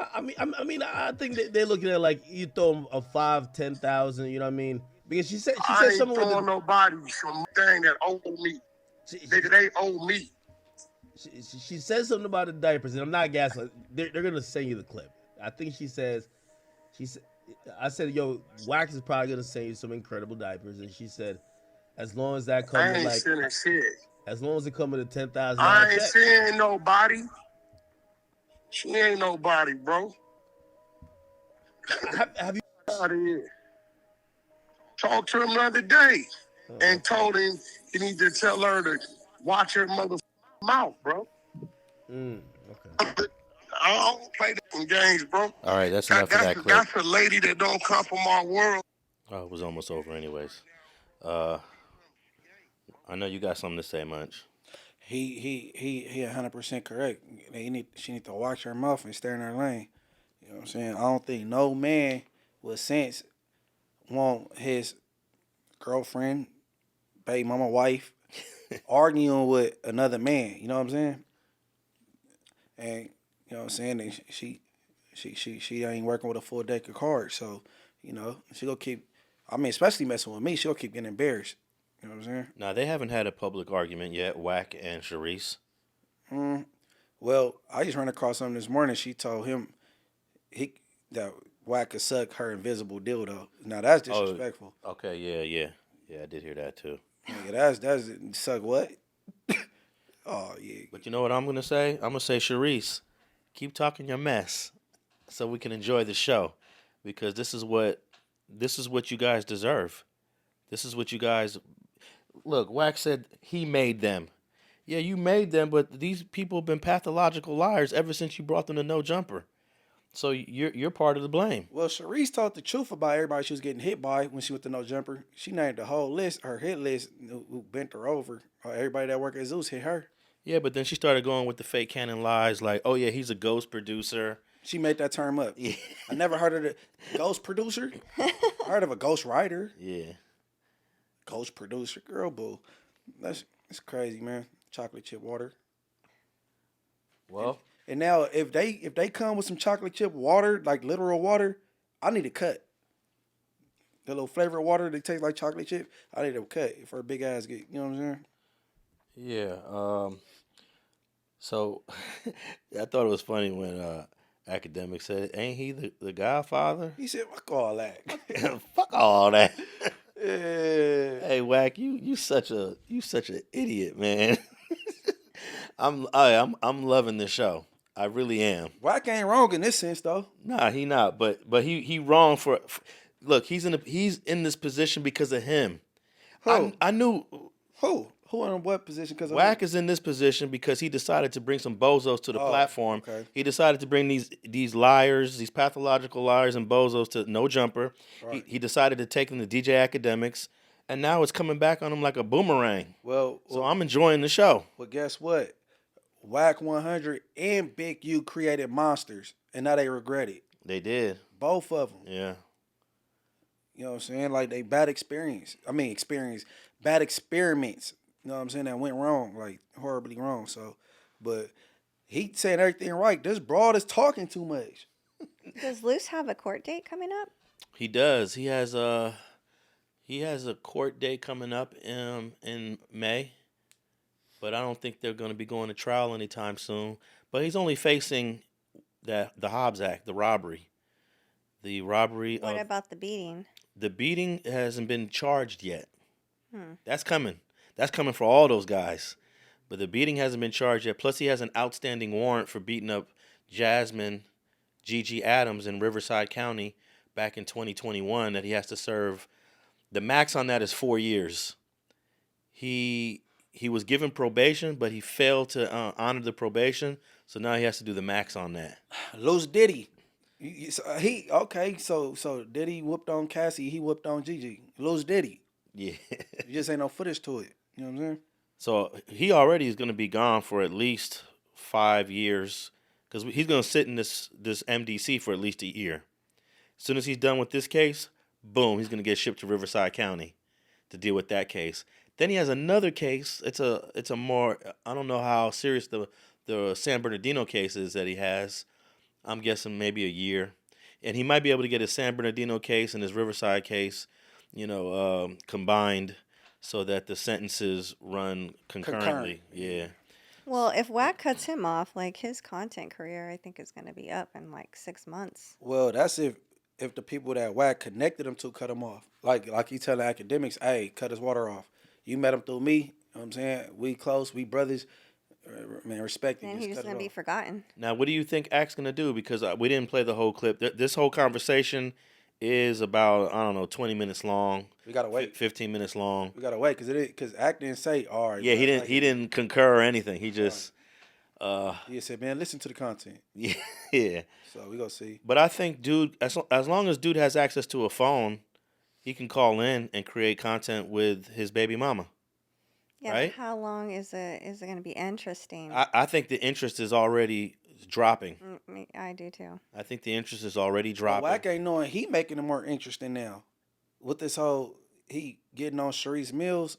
I think they're looking at like you throw them a 5,000, 10,000. You know what I mean? Because she said I ain't something with throwing nobody some thing that owe me. Nigga, they owe me. She says something about the diapers, and I'm not gaslighting. They're gonna send you the clip. I think she says, I said, yo, Wack is probably gonna send you some incredible diapers, and she said, as long as that I comes ain't with like, sending shit. as long as it comes with a $10,000 I ain't check. seeing nobody. She ain't nobody, bro. Have you out of here? Talked to him the other day and told him he need to tell her to watch her mother mouth, bro. Okay. I don't play them games, bro. All right, that's enough of that clip. That's a lady that don't come from our world. Oh, it was almost over anyways. I know you got something to say, Munch. He 100% correct. She need to watch her mouth and stay in her lane. You know what I'm saying? I don't think no man with sense want his girlfriend, baby mama, wife arguing with another man. You know what I'm saying? And you know what I'm saying? And she ain't working with a full deck of cards. So, you know, she gonna keep. I mean, especially messing with me, she'll keep getting embarrassed. You know what I'm saying? Now, they haven't had a public argument yet, Wack and Charisse. Well, I just ran across something this morning. She told him that Wack could suck her invisible dildo. Now, that's disrespectful. Oh, okay, yeah, I did hear that, too. Yeah, that's suck what? Oh, yeah. But you know what I'm going to say? I'm going to say, Charisse, keep talking your mess so we can enjoy the show, because this is what you guys deserve. This is what you guys... Look, Wack said he made them. Yeah, you made them, but these people have been pathological liars ever since you brought them to No Jumper. So you're part of the blame. Well, Charisse told the truth about everybody she was getting hit by when she went to No Jumper. She named the whole list, her hit list, who bent her over. Everybody that worked at Zeus hit her. Yeah, but then she started going with the fake canon lies like, oh, yeah, he's a ghost producer. She made that term up. Yeah. I never heard of the ghost producer. I heard of a ghost writer. Yeah. Ghost producer. Girl, boo. That's crazy, man. Chocolate chip water. Well. And now if they come with some chocolate chip water, like literal water, I need a cut. The little flavored water that tastes like chocolate chip, I need a cut for a big ass get. You know what I'm saying? Yeah. So I thought it was funny when Akademiks said, "Ain't he the godfather?" He said, "Fuck all that." Fuck all that. Yeah. Hey, Wack, you such an idiot, man. I'm loving the show. I really am. Wack ain't wrong in this sense, though. Nah, he not. But he wrong for look. He's in this position because of him. Who? I knew who Who in what position? Because Wack is in this position because he decided to bring some bozos to the platform. Okay. He decided to bring these liars, these pathological liars and bozos to No Jumper. Right. He decided to take them to DJ Akademiks, and now it's coming back on him like a boomerang. Well, so I'm enjoying the show. Well, guess what? Wack100 and Big U created monsters, and now they regret it. They did. Both of them. Yeah. You know what I'm saying? Like they bad bad experiments. You know what I'm saying? That went wrong, like horribly wrong. So, but he saying everything right. This broad is talking too much. Does Luce have a court date coming up? He does. He has a court date coming up in May, but I don't think they're going to be going to trial anytime soon. But he's only facing the Hobbs Act, the robbery. The robbery. What about the beating? The beating hasn't been charged yet. Hmm. That's coming. That's coming for all those guys. But the beating hasn't been charged yet. Plus, he has an outstanding warrant for beating up Jasmine, Gigi Adams in Riverside County back in 2021 that he has to serve. The max on that is 4 years. He was given probation, but he failed to honor the probation, so now he has to do the max on that. Luce Diddy. So Diddy whooped on Cassie, he whooped on Gigi. Luce Diddy. Yeah. You just ain't no footage to it. You know what I'm saying? So he already is going to be gone for at least 5 years because he's going to sit in this MDC for at least a year. As soon as he's done with this case, boom, he's going to get shipped to Riverside County to deal with that case. Then he has another case. It's a more, I don't know how serious the San Bernardino case is that he has. I'm guessing maybe a year. And he might be able to get his San Bernardino case and his Riverside case, combined so that the sentences run concurrently. Yeah. Well, if Wack cuts him off, like his content career, I think is going to be up in like 6 months. Well, that's if the people that Wack connected him to cut him off. Like he telling Akademiks, hey, cut his water off. You met him through me. You know what I'm saying? We close, we brothers. Man, respect him. And he's just going to be forgotten. Now, what do you think Act's going to do? Because we didn't play the whole clip. This whole conversation is about, 20 minutes long. We got to wait. 15 minutes long. We got to wait because Act didn't say, all right. Yeah, he didn't concur or anything. He just... he said, man, listen to the content. Yeah. So we going to see. But I think dude, as long as dude has access to a phone, he can call in and create content with his baby mama. Yeah, right? But how long is it going to be interesting? I think the interest is already dropping. I do too. I think the interest is already dropping. Wack ain't knowing he making it more interesting now. With this whole, he getting on Charisse Mills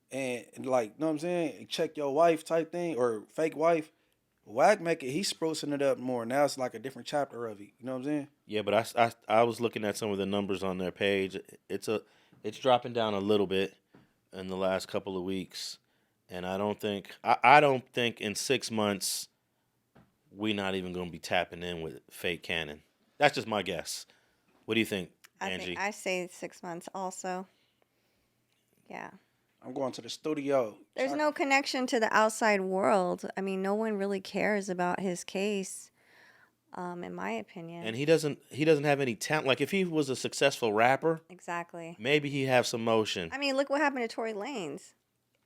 and like, know what I'm saying? Check your wife type thing or fake wife. Wack he's sprucing it up more. Now it's like a different chapter of it. You know what I'm saying? Yeah, but I was looking at some of the numbers on their page. It's dropping down a little bit in the last couple of weeks, and I don't think in 6 months we not even going to be tapping in with fake Cannon. That's just my guess. What do you think, Angee? I say 6 months also. Yeah. I'm going to the studio. There's no connection to the outside world. I mean, no one really cares about his case, in my opinion. And he doesn't have any talent. Like if he was a successful rapper, exactly. Maybe he have some motion. I mean, look what happened to Tory Lanez.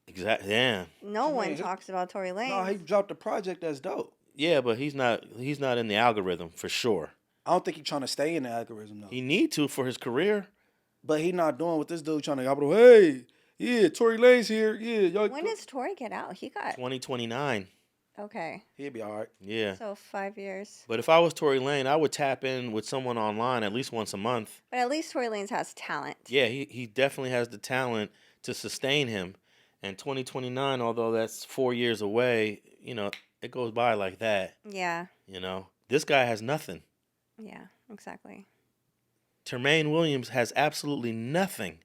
Exactly. Yeah. No one talks about Tory Lanez. No, he dropped a project that's dope. Yeah, but he's not in the algorithm for sure. I don't think he's trying to stay in the algorithm though. He need to for his career. But he not doing what this dude trying to go, hey, yeah, Tory Lanez here. Yeah, y'all. When does Tory get out? He got 2029. Okay. He'll be all right. Yeah. So 5 years. But if I was Tory Lanez, I would tap in with someone online at least once a month. But at least Tory Lanez has talent. Yeah, he definitely has the talent to sustain him. And 2029, although that's 4 years away, it goes by like that. Yeah. This guy has nothing. Yeah, exactly. Termaine Williams has absolutely nothing.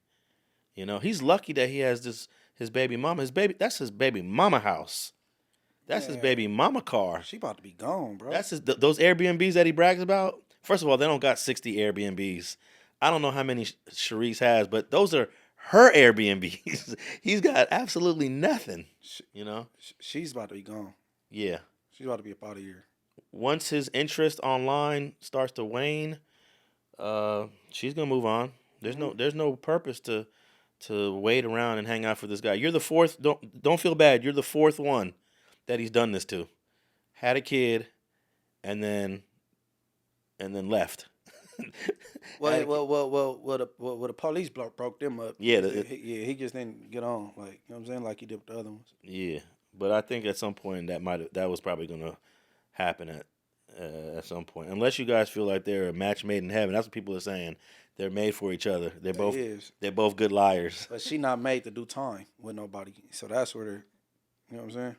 He's lucky that he has his baby mama. That's his baby mama house. That's his baby mama car. She about to be gone, bro. That's those Airbnbs that he brags about. First of all, they don't got 60 Airbnbs. I don't know how many Charisse has, but those are her Airbnbs. He's got absolutely nothing. She's about to be gone. Yeah. She's about to be up out of here. Once his interest online starts to wane, she's gonna move on. There's no purpose to to wait around and hang out for this guy. You're the fourth. Don't feel bad. You're the fourth one that he's done this to. Had a kid, and then left. Well, the police broke them up. Yeah, he just didn't get on. Like, you know what I'm saying? Like he did with the other ones. Yeah, but I think at some point that was probably gonna happen at some point. Unless you guys feel like they're a match made in heaven. That's what people are saying. They're made for each other. They're both good liars. But she not made to do time with nobody. So that's where they're, you know what I'm saying?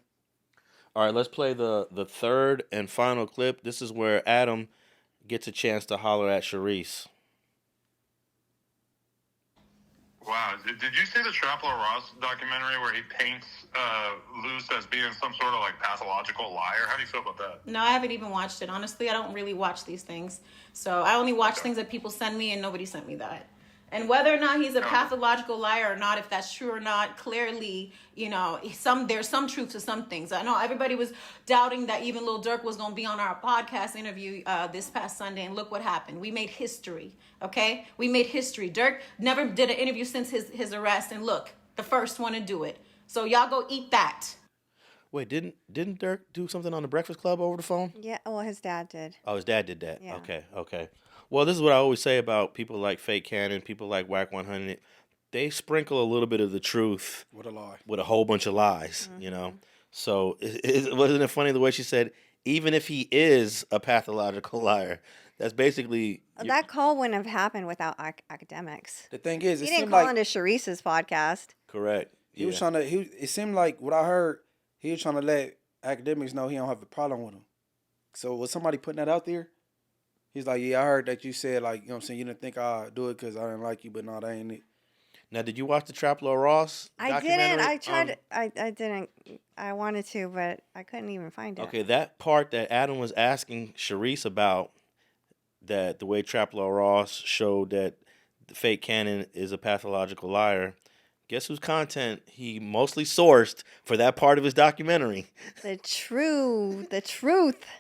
All right, let's play the third and final clip. This is where Adam gets a chance to holler at Charisse. Wow, did you see the Traplo Ross documentary where he paints Luce as being some sort of like pathological liar? How do you feel about that? No, I haven't even watched it. Honestly, I don't really watch these things. So I only watch things that people send me, and nobody sent me that. And whether or not he's a pathological liar or not, if that's true or not, clearly, you know, there's some truth to some things. I know everybody was doubting that even Lil Durk was going to be on our podcast interview this past Sunday, and look what happened. We made history, okay? We made history. Durk never did an interview since his arrest, and look, the first one to do it. So y'all go eat that. Wait, didn't Durk do something on the Breakfast Club over the phone? Yeah, well, his dad did. Oh, his dad did that. Yeah. Okay. Well, this is what I always say about people like Fake Cannon, people like Wack100. They sprinkle a little bit of the truth with a lie, with a whole bunch of lies, you know? So wasn't it funny the way she said, even if he is a pathological liar, that's basically... That call wouldn't have happened without Akademiks. The thing is, he didn't call into Charisse's podcast. Correct. He was trying to... It seemed like, what I heard, he was trying to let Akademiks know he don't have a problem with him. So was somebody putting that out there? He's like, yeah, I heard that you said, like, you know what I'm saying, you didn't think I'd do it because I didn't like you, but no, that ain't it. Now, did you watch the Traplo Ross documentary? I tried. I didn't. I wanted to, but I couldn't even find it. Okay, that part that Adam was asking Charisse about, that the way Traplo Ross showed that the Fake Cannon is a pathological liar, guess whose content he mostly sourced for that part of his documentary? The truth.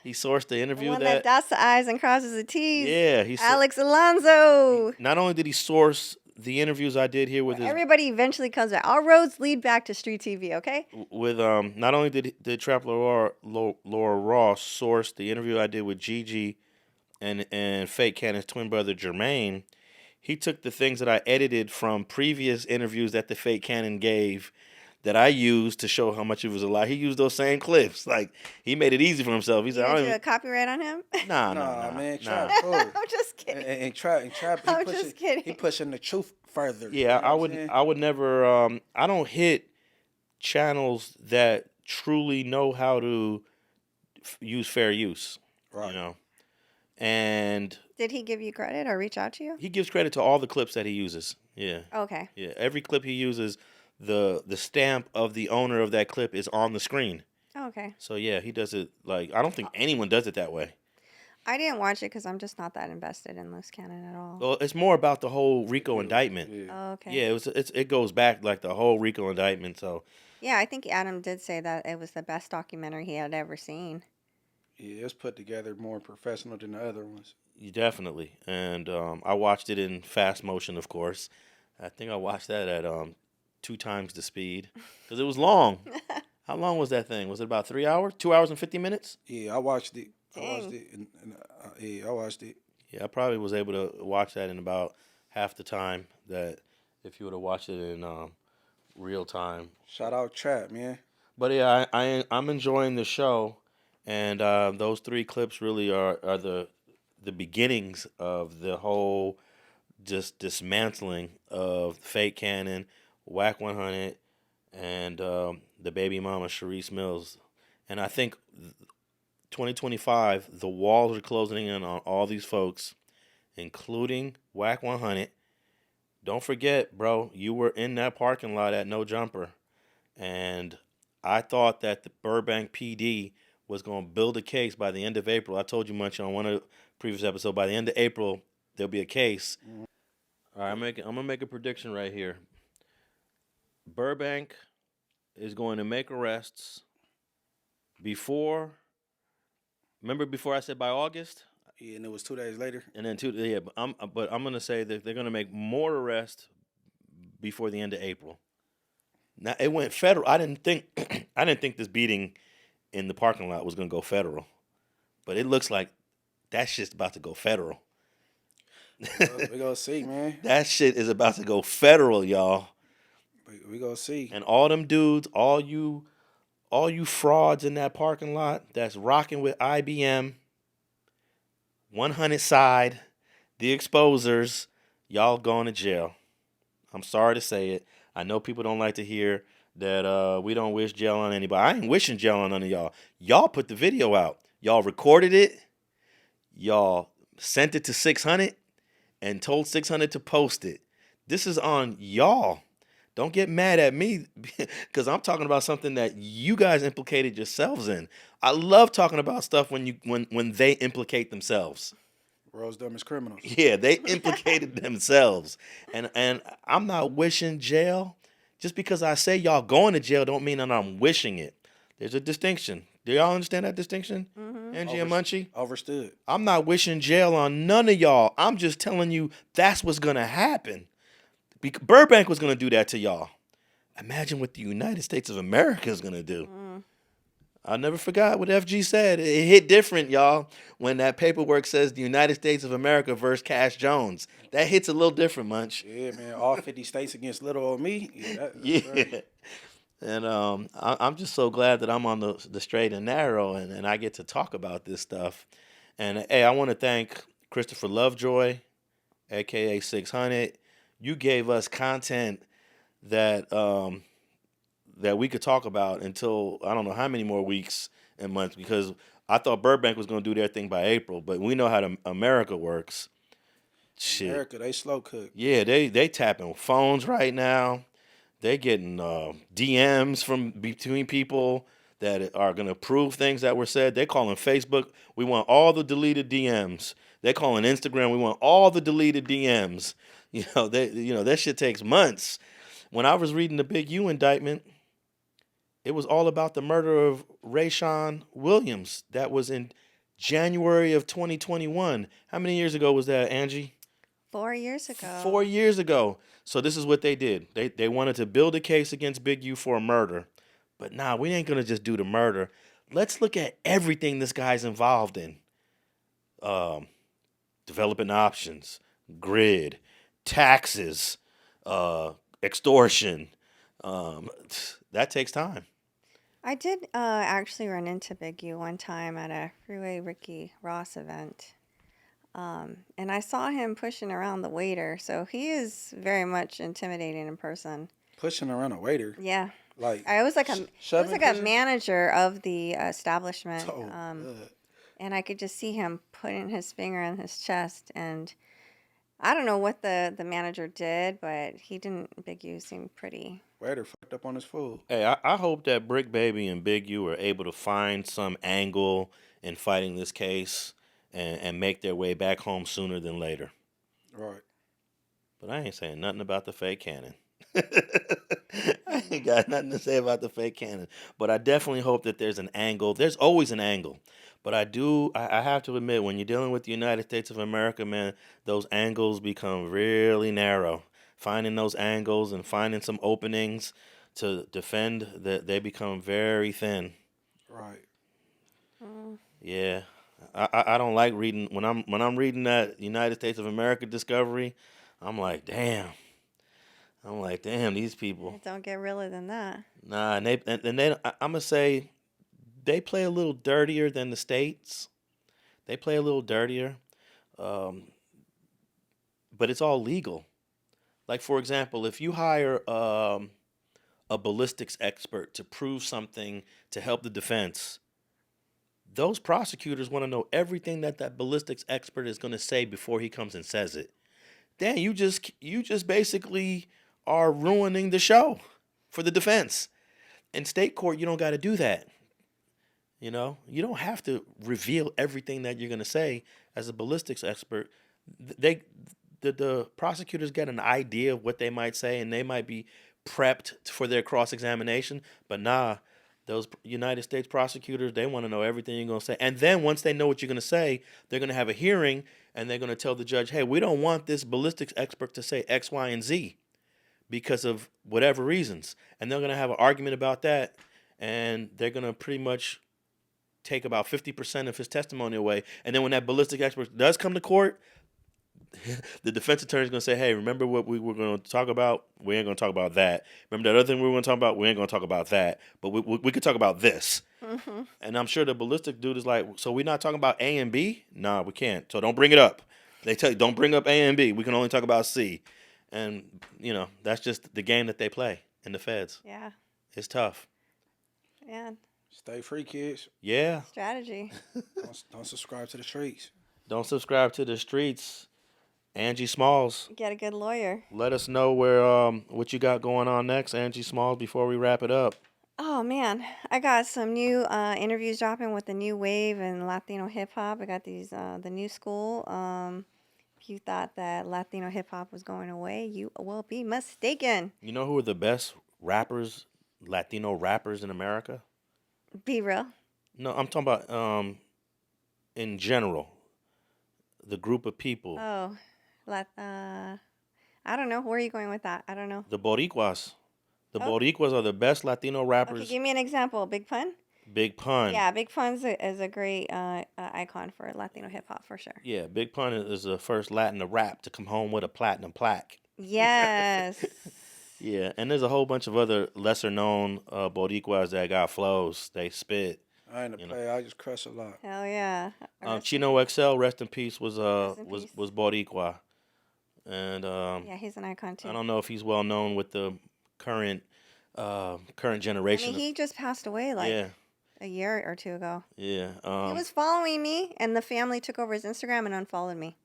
He sourced the interview the one that dots the I's and crosses the T's. Yeah, Alex Alonso. Not only did he source the interviews I did here with everybody eventually comes back. Our roads lead back to StreetTV, okay? With not only did Traplo Ross source the interview I did with Gigi and Fake Cannon's twin brother Termaine, he took the things that I edited from previous interviews that the Fake Cannon gave that I used to show how much it was a lie. He used those same clips. Like, he made it easy for himself. He said, "I don't even copyright on him." Nah, man. Nah. I'm just kidding. And Trap. I'm just kidding. He pushing the truth further. Yeah, you know I would never. I don't hit channels that truly know how to use fair use. Right. You know, and did he give you credit or reach out to you? He gives credit to all the clips that he uses. Yeah. Okay. Yeah, every clip he uses, the stamp of the owner of that clip is on the screen. Oh, okay. So yeah, he does it like I don't think anyone does it that way. I didn't watch it because I'm just not that invested in Luce Cannon at all. Well, it's more about the whole RICO indictment. Yeah. Oh, okay. Yeah, it goes back like the whole RICO indictment. So. Yeah, I think Adam did say that it was the best documentary he had ever seen. Yeah, it's put together more professional than the other ones. Definitely, and I watched it in fast motion, of course. I think I watched that at 2 times the speed because it was long. How long was that thing? Was it about 3 hours? 2 hours and 50 minutes? Yeah, I watched it. Dang. I watched it. Yeah, I probably was able to watch that in about half the time that if you would have watched it in real time. Shout out Trap, man. But yeah, I'm enjoying the show, and those 3 clips really are the beginnings of the whole just dismantling of Fake Cannon, Wack100, and the baby mama Charisse Mills. And I think 2025, the walls are closing in on all these folks, including Wack100. Don't forget, bro, you were in that parking lot at No Jumper, and I thought that the Burbank PD was going to build a case by the end of April. I told you much on one of the previous episodes. By the end of April, there'll be a case. All right, I'm going to make a prediction right here. Burbank is going to make arrests before. Remember before I said by August? Yeah, and it was 2 days later. And then but I'm going to say that they're going to make more arrests before the end of April. Now it went federal. I didn't think I didn't think this beating in the parking lot was gonna go federal, but it looks like that shit's about to go federal. We gonna see, man. That shit is about to go federal, y'all. We gonna see. And all them dudes, all you frauds in that parking lot that's rocking with IBM, 100 side, the exposers, y'all going to jail. I'm sorry to say it. I know people don't like to hear that we don't wish jail on anybody. I ain't wishing jail on none of y'all. Y'all put the video out. Y'all recorded it. Y'all sent it to 600 and told 600 to post it. This is on y'all. Don't get mad at me because I'm talking about something that you guys implicated yourselves in. I love talking about stuff when they implicate themselves. World's dumbest criminals. Yeah, they implicated themselves. And I'm not wishing jail. Just because I say y'all going to jail don't mean that I'm wishing it. There's a distinction. Do y'all understand that distinction? Angee and Munchie? Overstood. I'm not wishing jail on none of y'all. I'm just telling you that's what's going to happen. Burbank was going to do that to y'all. Imagine what the United States of America is going to do. I'll never forgot what FG said. It hit different, y'all, when that paperwork says the United States of America versus Cash Jones. That hits a little different, Munch. Yeah, man. All 50 states against little old me. Yeah. Right. And I'm just so glad that I'm on the straight and narrow and I get to talk about this stuff. And, hey, I want to thank Christopher Lovejoy, a.k.a. 600. You gave us content that that we could talk about until I don't know how many more weeks and months, because I thought Burbank was going to do their thing by April, but we know how America works. Shit. America, they slow cook. Yeah, they tapping phones right now. They getting DMs from between people that are going to prove things that were said. They calling Facebook, we want all the deleted DMs. They calling Instagram, we want all the deleted DMs. That shit takes months. When I was reading the Big U indictment, it was all about the murder of Rayshawn Williams. That was in January of 2021. How many years ago was that, Angee? 4 years ago. 4 years ago. So this is what they did. They wanted to build a case against Big U for a murder. But nah, we ain't going to just do the murder. Let's look at everything this guy's involved in. Developing options, grid, taxes, extortion. That takes time. I did actually run into Big U one time at a Freeway Ricky Ross event. And I saw him pushing around the waiter. So he is very much intimidating in person. Pushing around a waiter? Yeah. Like I was like a manager of the establishment. Oh, and I could just see him putting his finger on his chest, and I don't know what the manager did, but he didn't. Big U seemed pretty. Waiter fucked up on his food. Hey, I hope that Brick Baby and Big U are able to find some angle in fighting this case and make their way back home sooner than later. Right. But I ain't saying nothing about the fake cannon. I ain't got nothing to say about the fake cannon. But I definitely hope that there's an angle. There's always an angle. But I have to admit, when you're dealing with the United States of America, man, those angles become really narrow. Finding those angles and finding some openings to defend, they become very thin. Right. Yeah. I don't like reading when I'm reading that United States of America discovery. I'm like, damn, these people. It don't get realer than that. Nah, and they I'm gonna say they play a little dirtier than the states. They play a little dirtier, but it's all legal. Like, for example, if you hire a ballistics expert to prove something to help the defense, those prosecutors want to know everything that ballistics expert is going to say before he comes and says it. Dan, you just basically are ruining the show for the defense. In state court, you don't got to do that. You don't have to reveal everything that you're going to say as a ballistics expert. The prosecutors get an idea of what they might say, and they might be prepped for their cross-examination. But nah, those United States prosecutors, they want to know everything you're going to say. And then once they know what you're going to say, they're going to have a hearing, and they're going to tell the judge, hey, we don't want this ballistics expert to say X, Y, and Z, because of whatever reasons. And they're going to have an argument about that, and they're going to pretty much take about 50% of his testimony away. And then when that ballistic expert does come to court, the defense attorney is going to say, hey, remember what we were going to talk about? We ain't going to talk about that. Remember that other thing we were going to talk about? We ain't going to talk about that. But we could talk about this. Mm-hmm. And I'm sure the ballistic dude is like, so we're not talking about A and B? Nah, we can't. So don't bring it up. They tell you, don't bring up A and B. We can only talk about C. And, you know, that's just the game that they play in the feds. Yeah. It's tough. Man. Stay free, kids. Yeah. Strategy. Don't subscribe to the streets. Don't subscribe to the streets. Angee Smallz. Get a good lawyer. Let us know where what you got going on next, Angee Smallz, before we wrap it up. Oh man, I got some new interviews dropping with the new wave and Latino hip hop. I got these the new school. If you thought that Latino hip hop was going away, you will be mistaken. You know who are the best rappers, Latino rappers in America? Be real. No, I'm talking about in general, the group of people. Oh, I don't know. Where are you going with that? I don't know. The Boricuas. The Oh. Boricuas are the best Latino rappers. Okay, give me an example. Big Pun? Big Pun. Yeah, Big Pun is a great icon for Latino hip hop for sure. Yeah, Big Pun is the first Latin to rap to come home with a platinum plaque. Yes. Yeah, and there's a whole bunch of other lesser known Boricuas that got flows. They spit. I ain't a player. I just crush a lot. Hell yeah. Chino XL, rest in peace, was in was Boricua, and Yeah, he's an icon too. I don't know if he's well known with the current I generation. mean, he just passed away like Yeah. a year or two ago. Yeah, He was following me, and the family took over his Instagram and unfollowed me.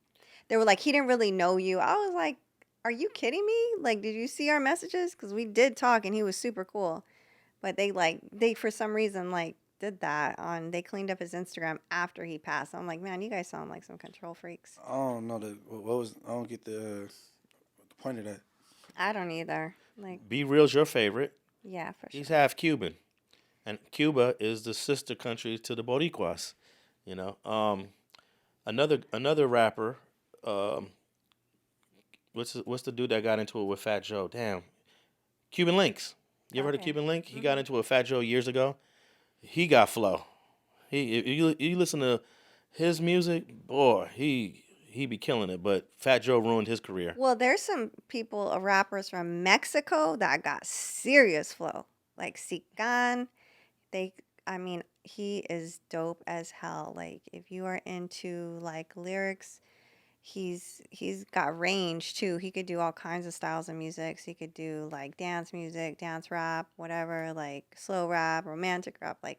They were like, he didn't really know you. I was like, are you kidding me? Like, did you see our messages? Because we did talk, and he was super cool. But they for some reason, like, did that they cleaned up his Instagram after he passed. I'm like, man, you guys sound like some control freaks. I don't know I don't get the point of that. I don't either. Like, Be Real's your favorite. yeah, for sure. He's half Cuban, and Cuba is the sister country to the Boricuas. You know, another rapper. What's the dude that got into it with Fat Joe? Damn, Cuban Links. You ever heard of Cuban Link? He got into it with Fat Joe years ago. He got flow. You listen to his music, boy, he be killing it. But Fat Joe ruined his career. Well, there's some people, rappers from Mexico that got serious flow, like Sican. He is dope as hell. Like, if you are into like lyrics, he's got range too. He could do all kinds of styles of music. He could do like dance music, dance rap, whatever, like slow rap, romantic rap, like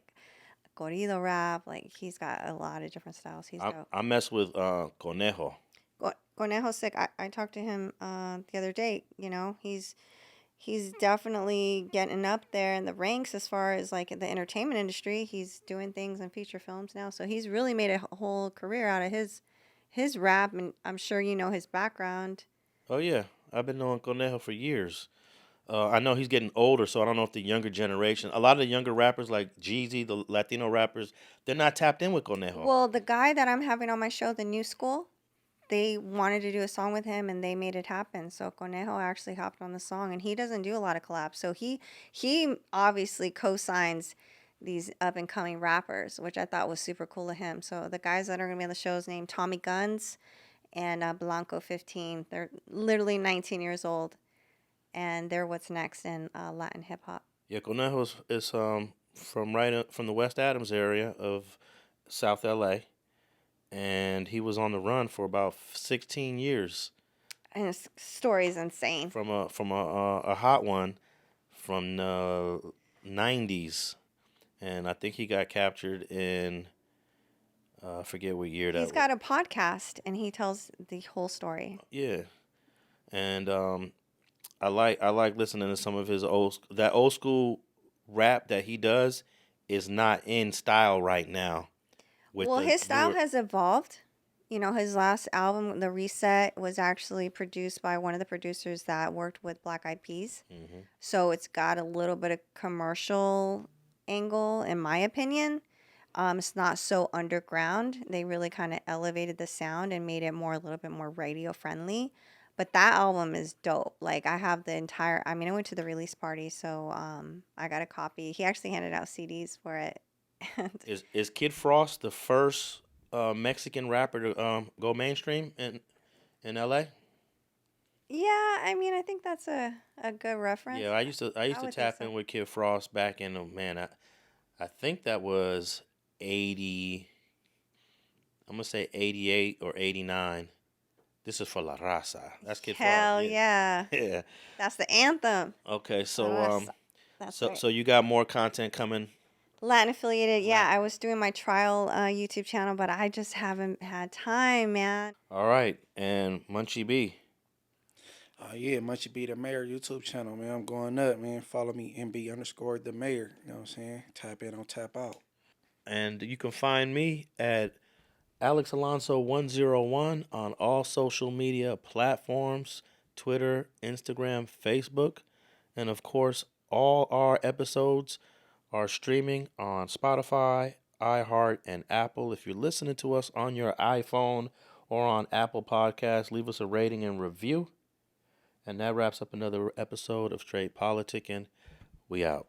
corrido rap. Like, he's got a lot of different styles. He's dope. I mess with Conejo. Conejo's sick. I talked to him the other day. You know, he's definitely getting up there in the ranks as far as like the entertainment industry. He's doing things in feature films now, so he's really made a whole career out of his rap, and I'm sure you know his background. Oh yeah, I've been knowing Conejo for years. I know he's getting older, so I don't know if the younger generation, a lot of the younger rappers like Gigi, the Latino rappers, they're not tapped in with Conejo. Well, the guy that I'm having on my show, the New School, they wanted to do a song with him, and they made it happen. So Conejo actually hopped on the song, and he doesn't do a lot of collabs. So he obviously co-signs these up-and-coming rappers, which I thought was super cool of him. So the guys that are going to be on the show is named Tommy Guns and Blanco 15. They're literally 19 years old, and they're what's next in Latin hip-hop. Yeah, Conejo is from the West Adams area of South LA, and he was on the run for about 16 years. And his story is insane. From a hot one from the 90s. And I think he got captured in, I forget what year that was. He's got a podcast, and he tells the whole story. Yeah. And I like listening to some of his old school rap that he does is not in style right now. Well, his style has evolved. You know, his last album, The Reset, was actually produced by one of the producers that worked with Black Eyed Peas. Mm-hmm. So it's got a little bit of commercial angle, in my opinion. It's not so underground. They really kind of elevated the sound and made it a little bit more radio friendly. But that album is dope. Like I have the entire. I mean, I went to the release party, so I got a copy. He actually handed out CDs for it. Is Kid Frost the first Mexican rapper to go mainstream in LA? Yeah, I mean, I think that's a good reference. Yeah, I used to would think tap in with Kid Frost back in I think that was 80. I'm gonna say 88 or 89. This is for La Raza. That's Kid Hell Frost. yeah. Yeah. That's the anthem. Okay, so Raza. That's right. so you got more content coming. Latin affiliated. Yeah, I was doing my trial YouTube channel, but I just haven't had time, man. All right, and Munchie B. Yeah, Munchie B the Mayor YouTube channel, man. I'm going up, man. Follow me, MB_the Mayor. You know what I'm saying? Tap in on Tap Out. And you can find me at Alex Alonso 101 on all social media platforms, Twitter, Instagram, Facebook. And of course, all our episodes are streaming on Spotify, iHeart, and Apple. If you're listening to us on your iPhone or on Apple Podcasts, leave us a rating and review. And that wraps up another episode of Straight Politicking. We out.